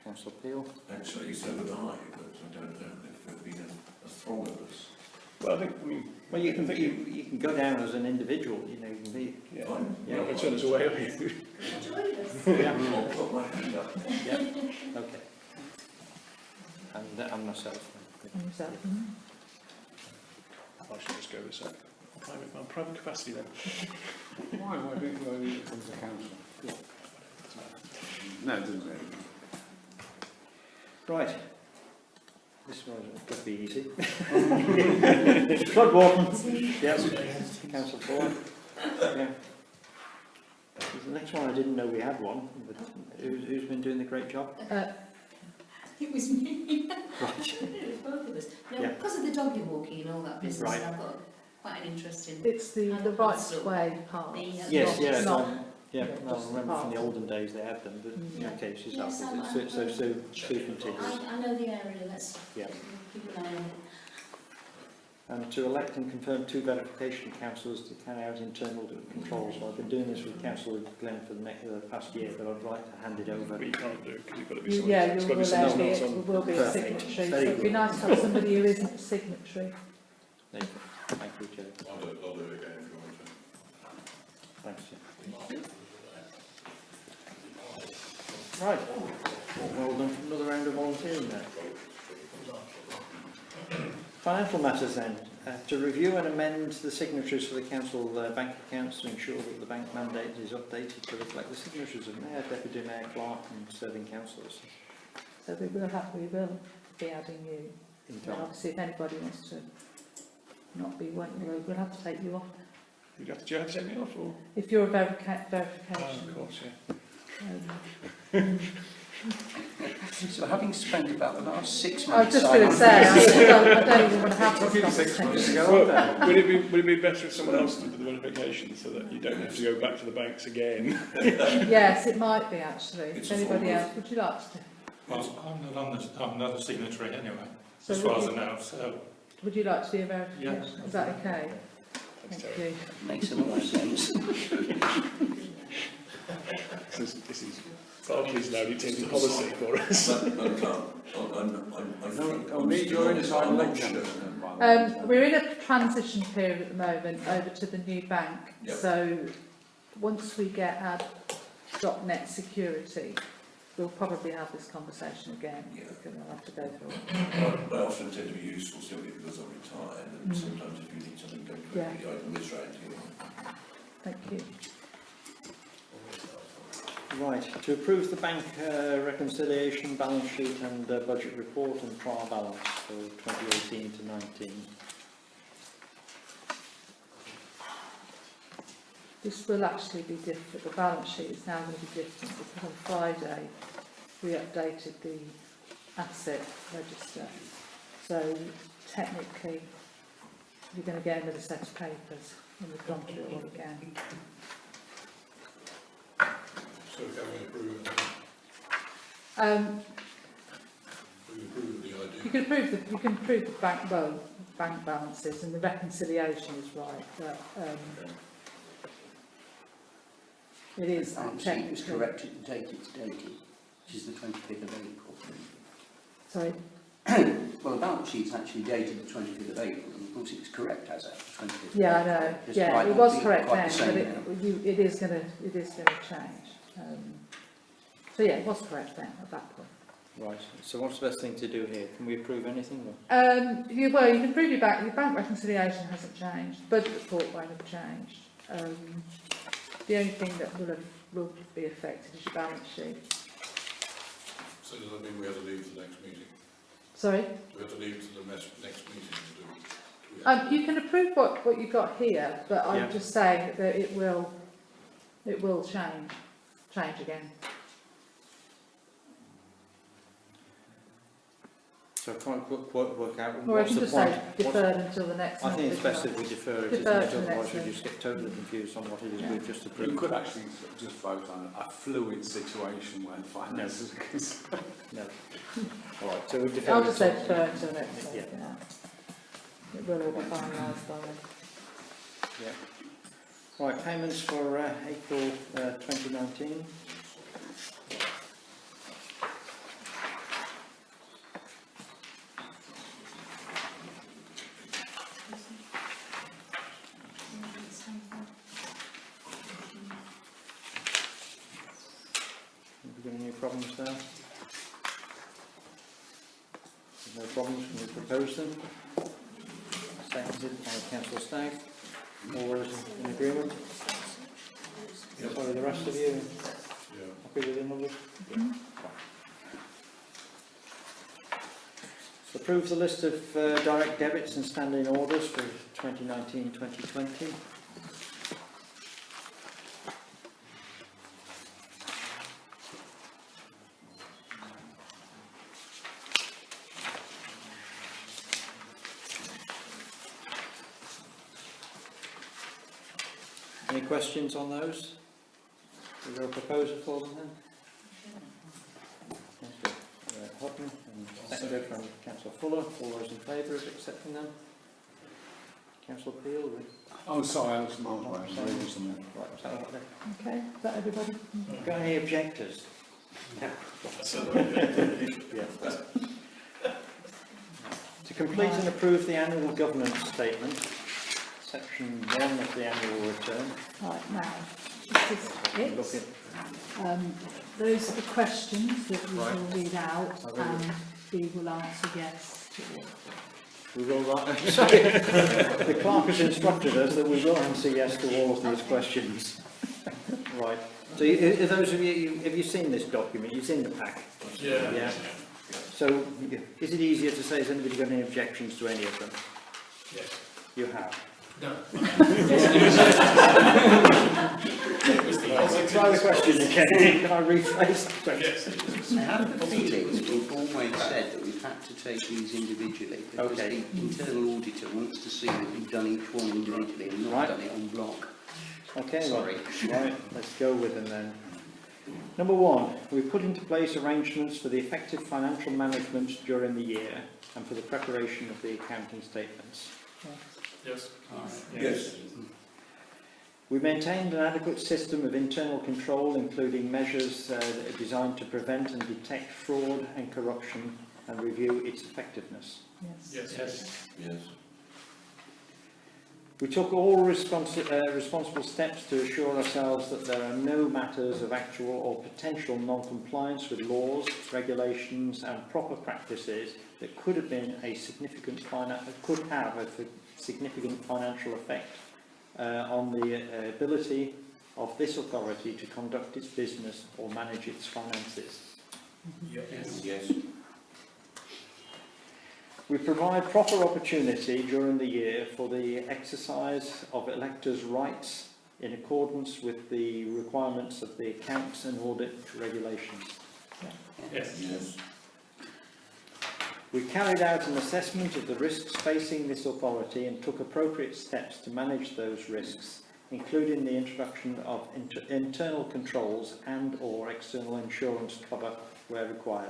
Councillor Peel. Actually, so would I, but I don't know if there'd been a throng of us. Well, I think, Well, you can go down as an individual. You know, you can be. yeah. Fine. You're not going to turn us away, are you? Join us. Yeah. I'll put my hand up. Yeah. Okay. And myself. And yourself. I should just go with my private capacity then. Why didn't you come to council? No, it doesn't really. Right. This one could be easy. Flood Warden. Yes. Councillor Ford. Yeah. The next one I didn't know we had one, but who's been doing the great job? It was me. Right. It was both of us. No, Yeah. because of the doggy walking and all that business, Right. I've got quite an interest in. It's the right way part. Yes, yeah, Not, yeah. yeah, No, I just remember from the part. olden days they had them, but in Yeah. cases Yes, afterwards. So Stephen Tiggers. I know the area, let's Yeah. keep an eye on it. And to elect and confirm 2 verification councillors to carry out internal controls. Well, I've been doing this with Councillor Glenn for the past year, but I'd like to hand it over. But you can't do it because you've got to be someone. Yeah, it's got to be someone else on. will be a Perfect. signatory. Very So it'd be good. nice to have somebody who isn't a signatory. There you go. Thank you, Joe. I'll do it again if you want to. Thanks, Joe. Right. Well done for another round of volunteering there. Financial matters then. To review and amend the signatories for the council bank accounts to ensure that the bank mandate is updated to reflect the signatories of Mayor, Deputy Mayor, Clerk and serving councillors. So we will be adding you. In And time. obviously, if anybody wants to not be one, we'll have to take you off. Do you have to take me off, or? If you're a Oh, verification. of course, yeah. So having spent about the last 6 I was months... just going to say, I don't even want to have this conversation. Well, would it be better if someone else did the verification so that you don't have to go back to the banks again? Yes, it might be actually. It's If anybody a form else, would you like to? Well, I'm not a signatory anyway, So as far would as I you- know, so... Would you like to be a verification? Yes. Is that okay? Thank you. Makes a lot of sense. This is Barclays now dictating policy for us. I'll need your inside link. We're in a transition period at the moment over to the new bank. Yep. So once we get our .net security, we'll probably have this conversation again. Yeah. Because I'll have to go through it. I often tend to be useful simply because I'm retired, and sometimes if you need something done quickly, I can whiz round to you. Thank you. Right, to approve the bank reconciliation balance sheet and budget report and trial balance for 2018 to 19. This will actually be different. The balance sheet is now going to be different because on Friday we updated the asset register. So technically you're going to get another set of papers when we've gone through it all again. So can we approve it? We approve the idea. You can approve the bank balances and the reconciliation is right, but it is The balance sheet was corrected the date it's dated, which is the 25th of April. Sorry? Well, the balance sheet's actually dated the 25th of April, and of course it was correct as at the 25th of Yeah, I April. know. Just Yeah, might it not was be correct quite then, the but same now. it is going to change. So yeah, it was correct then at that point. Right, so what's the best thing to do here? Can we approve anything? Or? You can prove your bank reconciliation hasn't changed, budget report won't have changed. The only thing that will be affected is your balance sheet. So does that mean we have to leave to the next meeting? Sorry? Do we have to leave to the next meeting to do? You can approve what you've got here, but I'm Yeah. just saying that it will change again. So I can't work out Or I what's can the just point. say deferred until the next I think it's monthly best if we defer it, isn't Defer it? to the Otherwise next we one. just get totally confused on what it is Yeah. we've just You approved. could actually just vote on a fluid situation where finances are concerned. No. All right, so we defer I'll it just say till- defer until next month, Yeah. yeah. It will all be finalised by then. Yeah. Right, payments for April 2019. Have we got any problems there? No problems, can we propose them? Seconded by Councillor Stagg. All those in agreement? Sorry, the rest of you happy with the numbers? So approve the list of direct debits and standing orders for 2019-2020. Any questions on those? Is there a proposal for them then? Councillor Houghton and seconded from Councillor Fuller. All those in favour of accepting them? Councillor Peel? Oh, sorry, I was not Right, right. is that right there? Okay, is that everybody? Got any objectors? Yeah. To complete and approve the annual governance statement, section 1 of the annual return. Right, now, this is it. Those are the questions that we Right. will read out I'll read and we will answer yes to all. We will, sorry, the clerk has instructed us that we will answer yes to all of these questions. Right. So those of you, have you seen this document? You've seen the pack? Yeah. Yeah. So is it easier to say, has anybody got any objections to any of them? Yes. You have? No. Try the question again. Can I rephrase the question? Yes. I have the feeling that we've always said that we've had to take these individually because Okay. the internal auditor wants to see that we've done each one individually and not Right. done it en bloc. Okay, Sorry. Right, let's go with them then. Number 1, we've put into place arrangements for the effective financial management during the year and for the preparation of the accounting statements. Yes. Yes. We maintained an adequate system of internal control, including measures that are designed to prevent and detect fraud and corruption and review its effectiveness. Yes. Yes. Yes. We took all responsible steps to assure ourselves that there are no matters of actual or potential non-compliance with laws, regulations and proper practices that could have been a significant significant financial effect on the ability of this authority to conduct its business or manage its finances. Yes. Yes. We provide proper opportunity during the year for the exercise of electors' rights in accordance with the requirements of the accounts and audit regulations. Yes. Yes. We carried out an assessment of the risks facing this authority and took appropriate steps to manage those risks, including the introduction of internal controls and/or external insurance cover where required.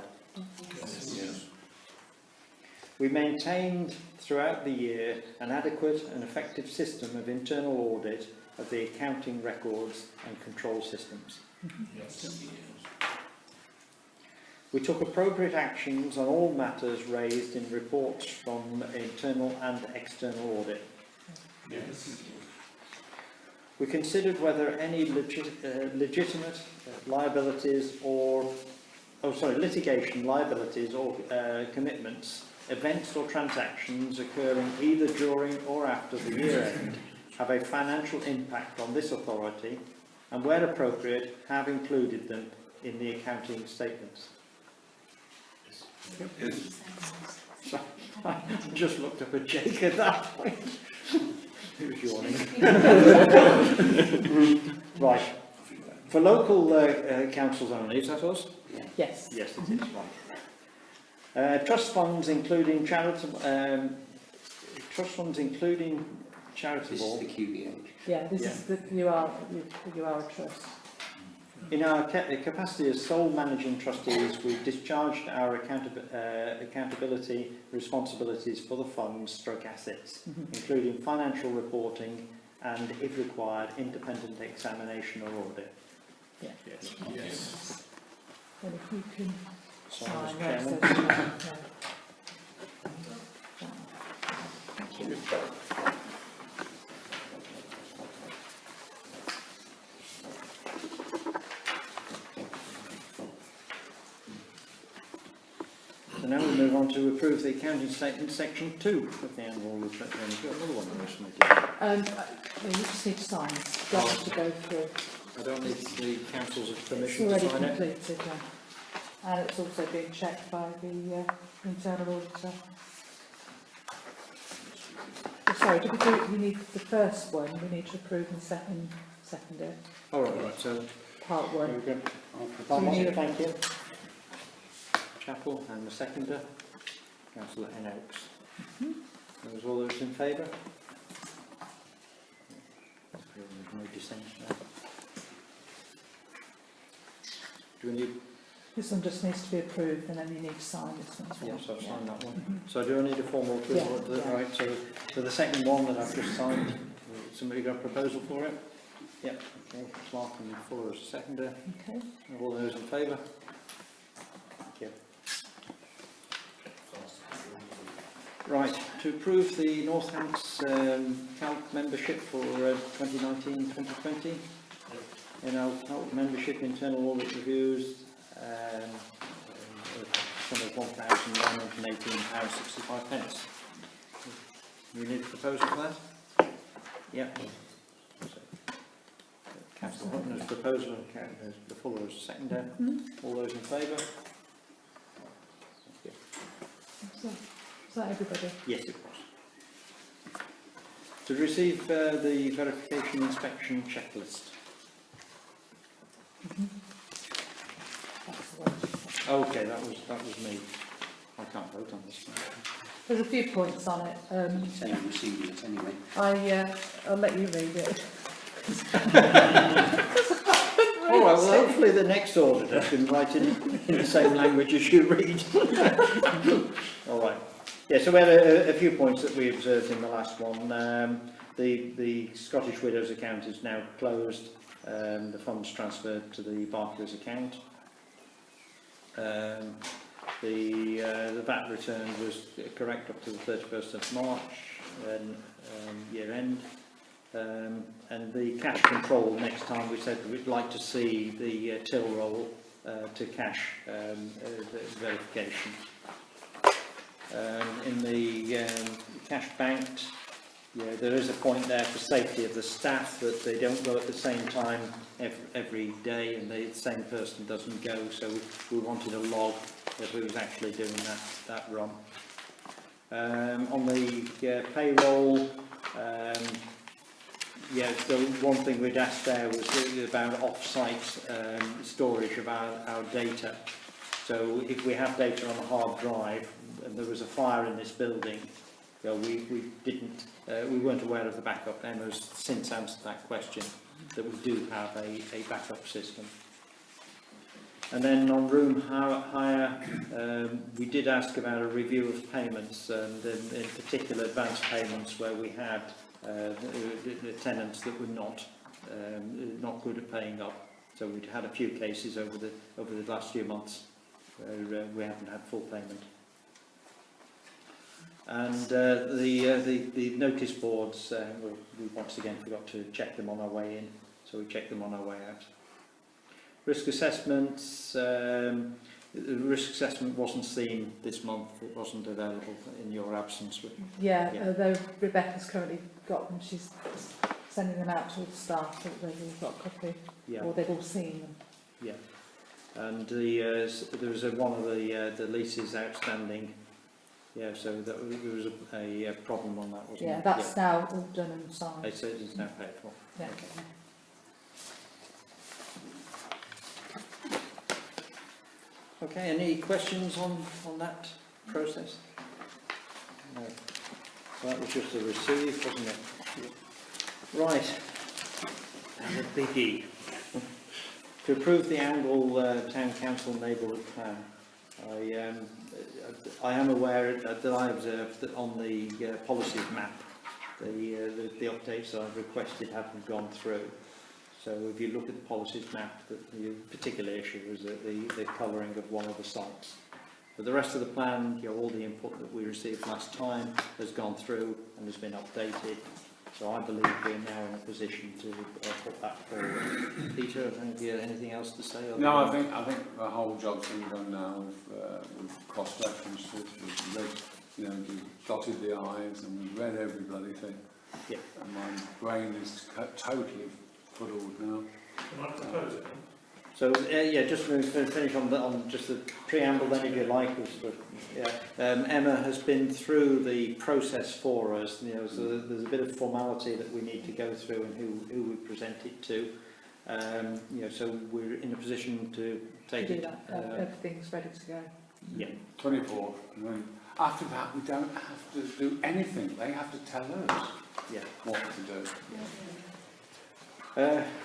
Yes. We maintained throughout the year an adequate and effective system of internal audit of the accounting records and control systems. Yes. We took appropriate actions on all matters raised in reports from internal and external audit. Yes. We considered whether any legitimate liabilities or, litigation liabilities or commitments, events or transactions occurring either during or after the year end have a financial impact on this authority and, where appropriate, have included them in the accounting statements. Yes. So, I just looked up at Jake at that point. He was yawning. Right. For local councils only, is that us? Yes. Yes, it is. Right. Trust funds including charitable, This is the QBH. Yeah, this is the, you are a trust. In our capacity as sole managing trustees, we've discharged our accountability responsibilities for the funds stroke assets, including financial reporting and, if required, independent examination or audit. Yeah. Yes. And if you can So, sign Mr. that, Chairman. Thank you. So now we move on to approve the accounting statement, section 2 of the annual report. Then you've got another one there, You just need to sign this, just to go through. I don't need the council's It's permission to already sign it. completed, yeah. And it's also been checked by the internal auditor. Sorry, we need the first one, we need to approve and second it. All right, so Part 1. there we go. So we need a- Thank you. Chapel and the seconder, Councillor N. Oakes. Those all those in favour? There's no dissent now. Do we need? This one just needs to be approved and then you need to sign this one as well. Yes, I've signed that one. So do I need a formal approval of Yeah. Right, so for the second one that I've just signed, somebody got a proposal for it? Yep, okay, Clark and Fuller as a seconder. Okay. All those in favour? Thank you. Right, to approve the Northants CALC membership for 2019-2020. In our CALC membership, internal audit reviews, sum of £1,918.65. We need a proposal for that? Yep. Councillor Hutton has proposal and the Fuller as seconder. All those in favour? Thank you. Is that everybody? Yes, it was. To receive the verification inspection checklist. That's the one. Okay, that was me. I can't vote on this one. There's a few points on it. It's only receiving it anyway. I'll let you read it. All right, well, hopefully the next auditor can write it in the same language as you read. All right. Yeah, so we had a few points that we observed in the last one. The Scottish Widows account is now closed. The funds transferred to the Barclays account. The VAT return was correct up to the 31st of March, and year end. And the cash control, next time we said we'd like to see the till roll to cash verification. In the cash banked, yeah, there is a point there for safety of the staff that they don't go at the same time every day, and the same person doesn't go, so we wanted a log that who was actually doing that run. On the payroll, yeah, the one thing we'd asked there was about off-site storage of our data. So if we have data on a hard drive and there was a fire in this building, you know, we weren't aware of the backup. Emma's since answered that question, that we do have a backup system. And then on room hire, we did ask about a review of payments, and in particular advance payments where we had the tenants that were not good at paying up. So we'd had a few cases over the last few months where we haven't had full payment. And the notice boards, we once again forgot to check them on our way in, so we checked them on our way out. Risk assessments, the risk assessment wasn't seen this month, it wasn't available in your absence. Yeah, although Rebecca's currently got them, she's sending them out to all the staff, that they've all got a copy, or they've all seen them. Yeah, and there was one of the leases outstanding. Yeah, so there was a problem on that, wasn't it? That's now all done and signed. It's now paid for. Yeah. Okay. Okay, any questions on that process? No. So that was just a receive, wasn't it? Right. And a biggie. To approve the Angle Town Council Neighbourhood Plan. I am aware that I observed that on the policies map, the updates I've requested haven't gone through. So if you look at the policies map, the particular issue is the colouring of one of the sites. But the rest of the plan, all the input that we received last time has gone through and has been updated. So I believe we're now in a position to put that forward. Peter, have you anything else to say? No, I think the whole job's been done now. We've cross-referenced it, we've read, we've dotted the I's and we've read every bloody thing. Yeah. And my brain is totally fuddled now. Can I propose it? So yeah, just to finish on just the preamble then, if you like. Emma has been through the process for us. So there's a bit of formality that we need to go through and who we present it to. So we're in a position to take it. Everything's ready to go. Yeah. 24. And then after that, we don't have to do anything. They have to tell us what to do.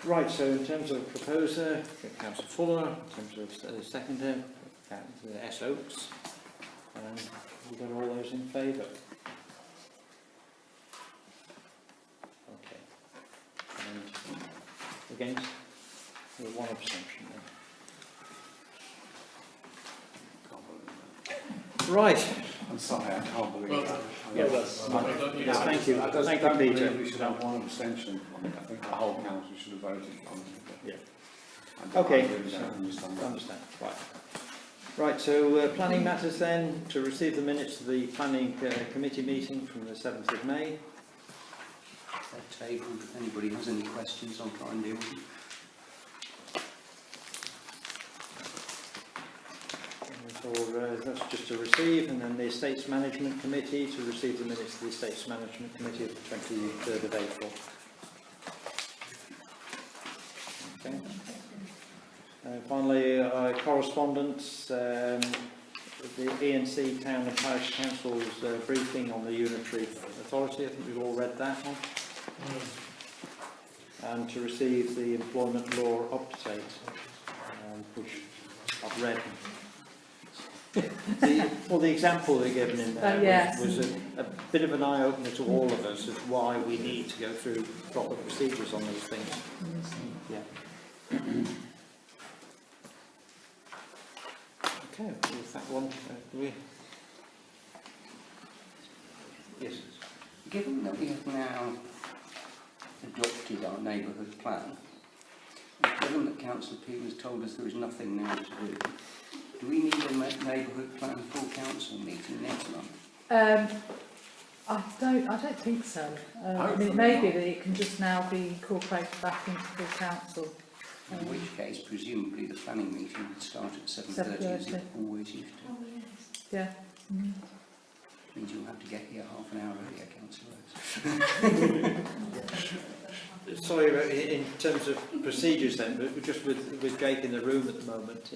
Right, so in terms of proposer, Councillor Fuller, in terms of seconder, S. Oakes, and we've got all those in favour. Okay. And against? With one abstention then. Right. I'm sorry, I can't believe that. Thank you. Thank you, Peter. We should have one abstention on it. I think the whole council should have voted on it. Yeah. Okay. Understand. Right, so planning matters then, to receive the minutes of the planning committee meeting from the 7th of May. They're tabled. If anybody has any questions, I'll try and deal with them. That's just to receive, and then the Estates Management Committee to receive the minutes of the Estates Management Committee of the 23rd of April. Okay. Finally, correspondence, the E&C Town and Parish Council's briefing on the Unitary Authority. I think we've all read that one. And to receive the employment law update, which I've read. The example they're given in there was a bit of an eye-opener to all of us of why we need to go through proper procedures on these things. Yeah. Okay, with that one, yes. Given that we have now adopted our neighbourhood plan, and given that Councillor Peel has told us there is nothing now to do, do we need a neighbourhood plan full council meeting next month? I don't think so. I mean, it may be that it can just now be incorporated back into full council. In which case, presumably, the planning meeting would start at 7:30 as it always used to. Oh, yes. Yeah. Mm-hmm. Means you'll have to get here half an hour earlier, Councillor. Sorry, in terms of procedures then, but just with Jake in the room at the moment,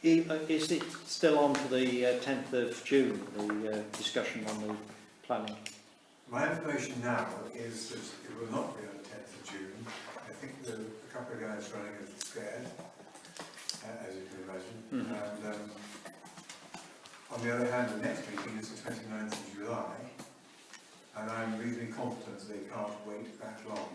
is it still on for the 10th of June, the discussion on the planning? My information now is that it will not be on the 10th of June. I think a couple of guys running are scared, as you can imagine. And on the other hand, the next meeting is the 29th of July, and I'm reasonably confident they can't wait that long.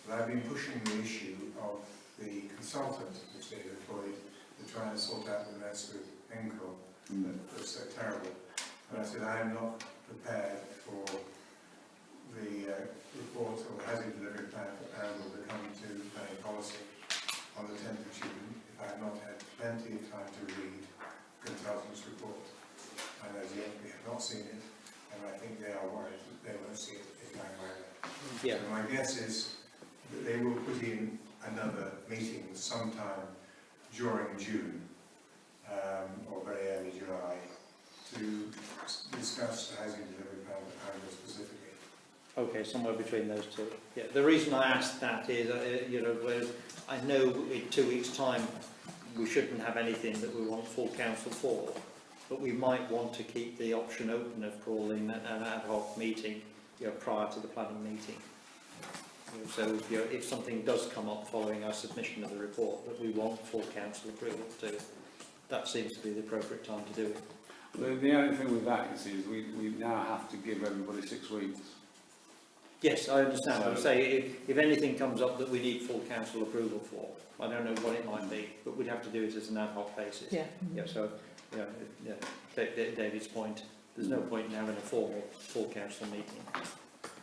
But I've been pushing the issue of the consultant which they've employed to try and sort out the mess with ENCOR that was so terrible. And I said, I am not prepared for the report of the Housing Delivery Plan for Arundel to come to planning policy on the 10th of June if I have not had plenty of time to read the consultant's report. And as yet we have not seen it, and I think they are worried that they won't see it if I either. Yeah. So my guess is that they will put in another meeting sometime during June or very early July to discuss the Housing Delivery Plan for Arundel specifically. Okay, somewhere between those two. Yeah, the reason I asked that is, I know in 2 weeks' time we shouldn't have anything that we want full council for, but we might want to keep the option open of calling an ad hoc meeting, prior to the planning meeting. So, if something does come up following our submission of the report that we want full council approval to, that seems to be the appropriate time to do it. The only thing with that is we now have to give everybody 6 weeks. Yes, I understand. I'm saying if anything comes up that we need full council approval for, I don't know what it might be, but we'd have to do it as an ad hoc basis. Yeah. So, David's point, there's no point in having a formal full council meeting.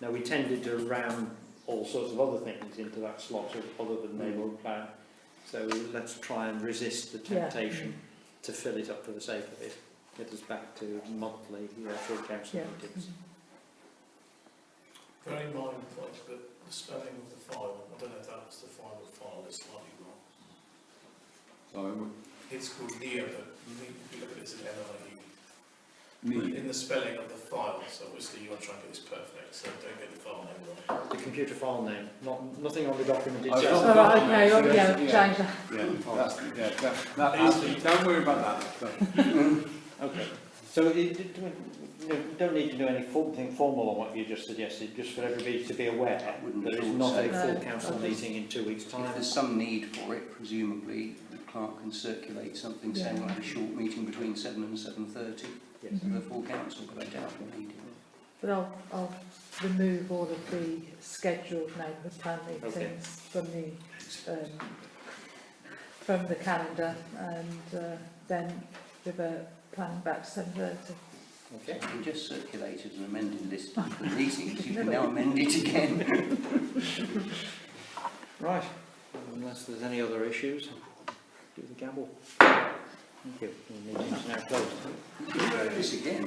Now, we tended to ram all sorts of other things into that slot other than neighbourhood plan. So let's try and resist the temptation to fill it up for the sake of it. Get us back to monthly full council meetings. Bearing in mind the point that the spelling of the file, I don't know if that's the final file, is slightly wrong. So It's called NIA, but you look at it as an NIE. NIA. In the spelling of the file, so obviously you want to try and get this perfect, so don't get the file name wrong. The computer file name, nothing on the document Oh, itself. Oh, right, okay, change that. Don't worry about that. Okay. So you don't need to do anything formal on what you just suggested, just for everybody to be aware that it's not a full council meeting in 2 weeks' time. If there's some need for it, presumably the clerk can circulate something saying we'll have a short meeting between 7 and 7:30 for the full council, but I doubt we'll need it. But I'll remove all of the scheduled neighbourhood plan meetings from the calendar, and then revert planning back to 7:30. Okay. We just circulated an amended list of the meetings. You can now amend it again. Right. Unless there's any other issues, do the gavel. Thank you. The meeting's now closed. You can try this again.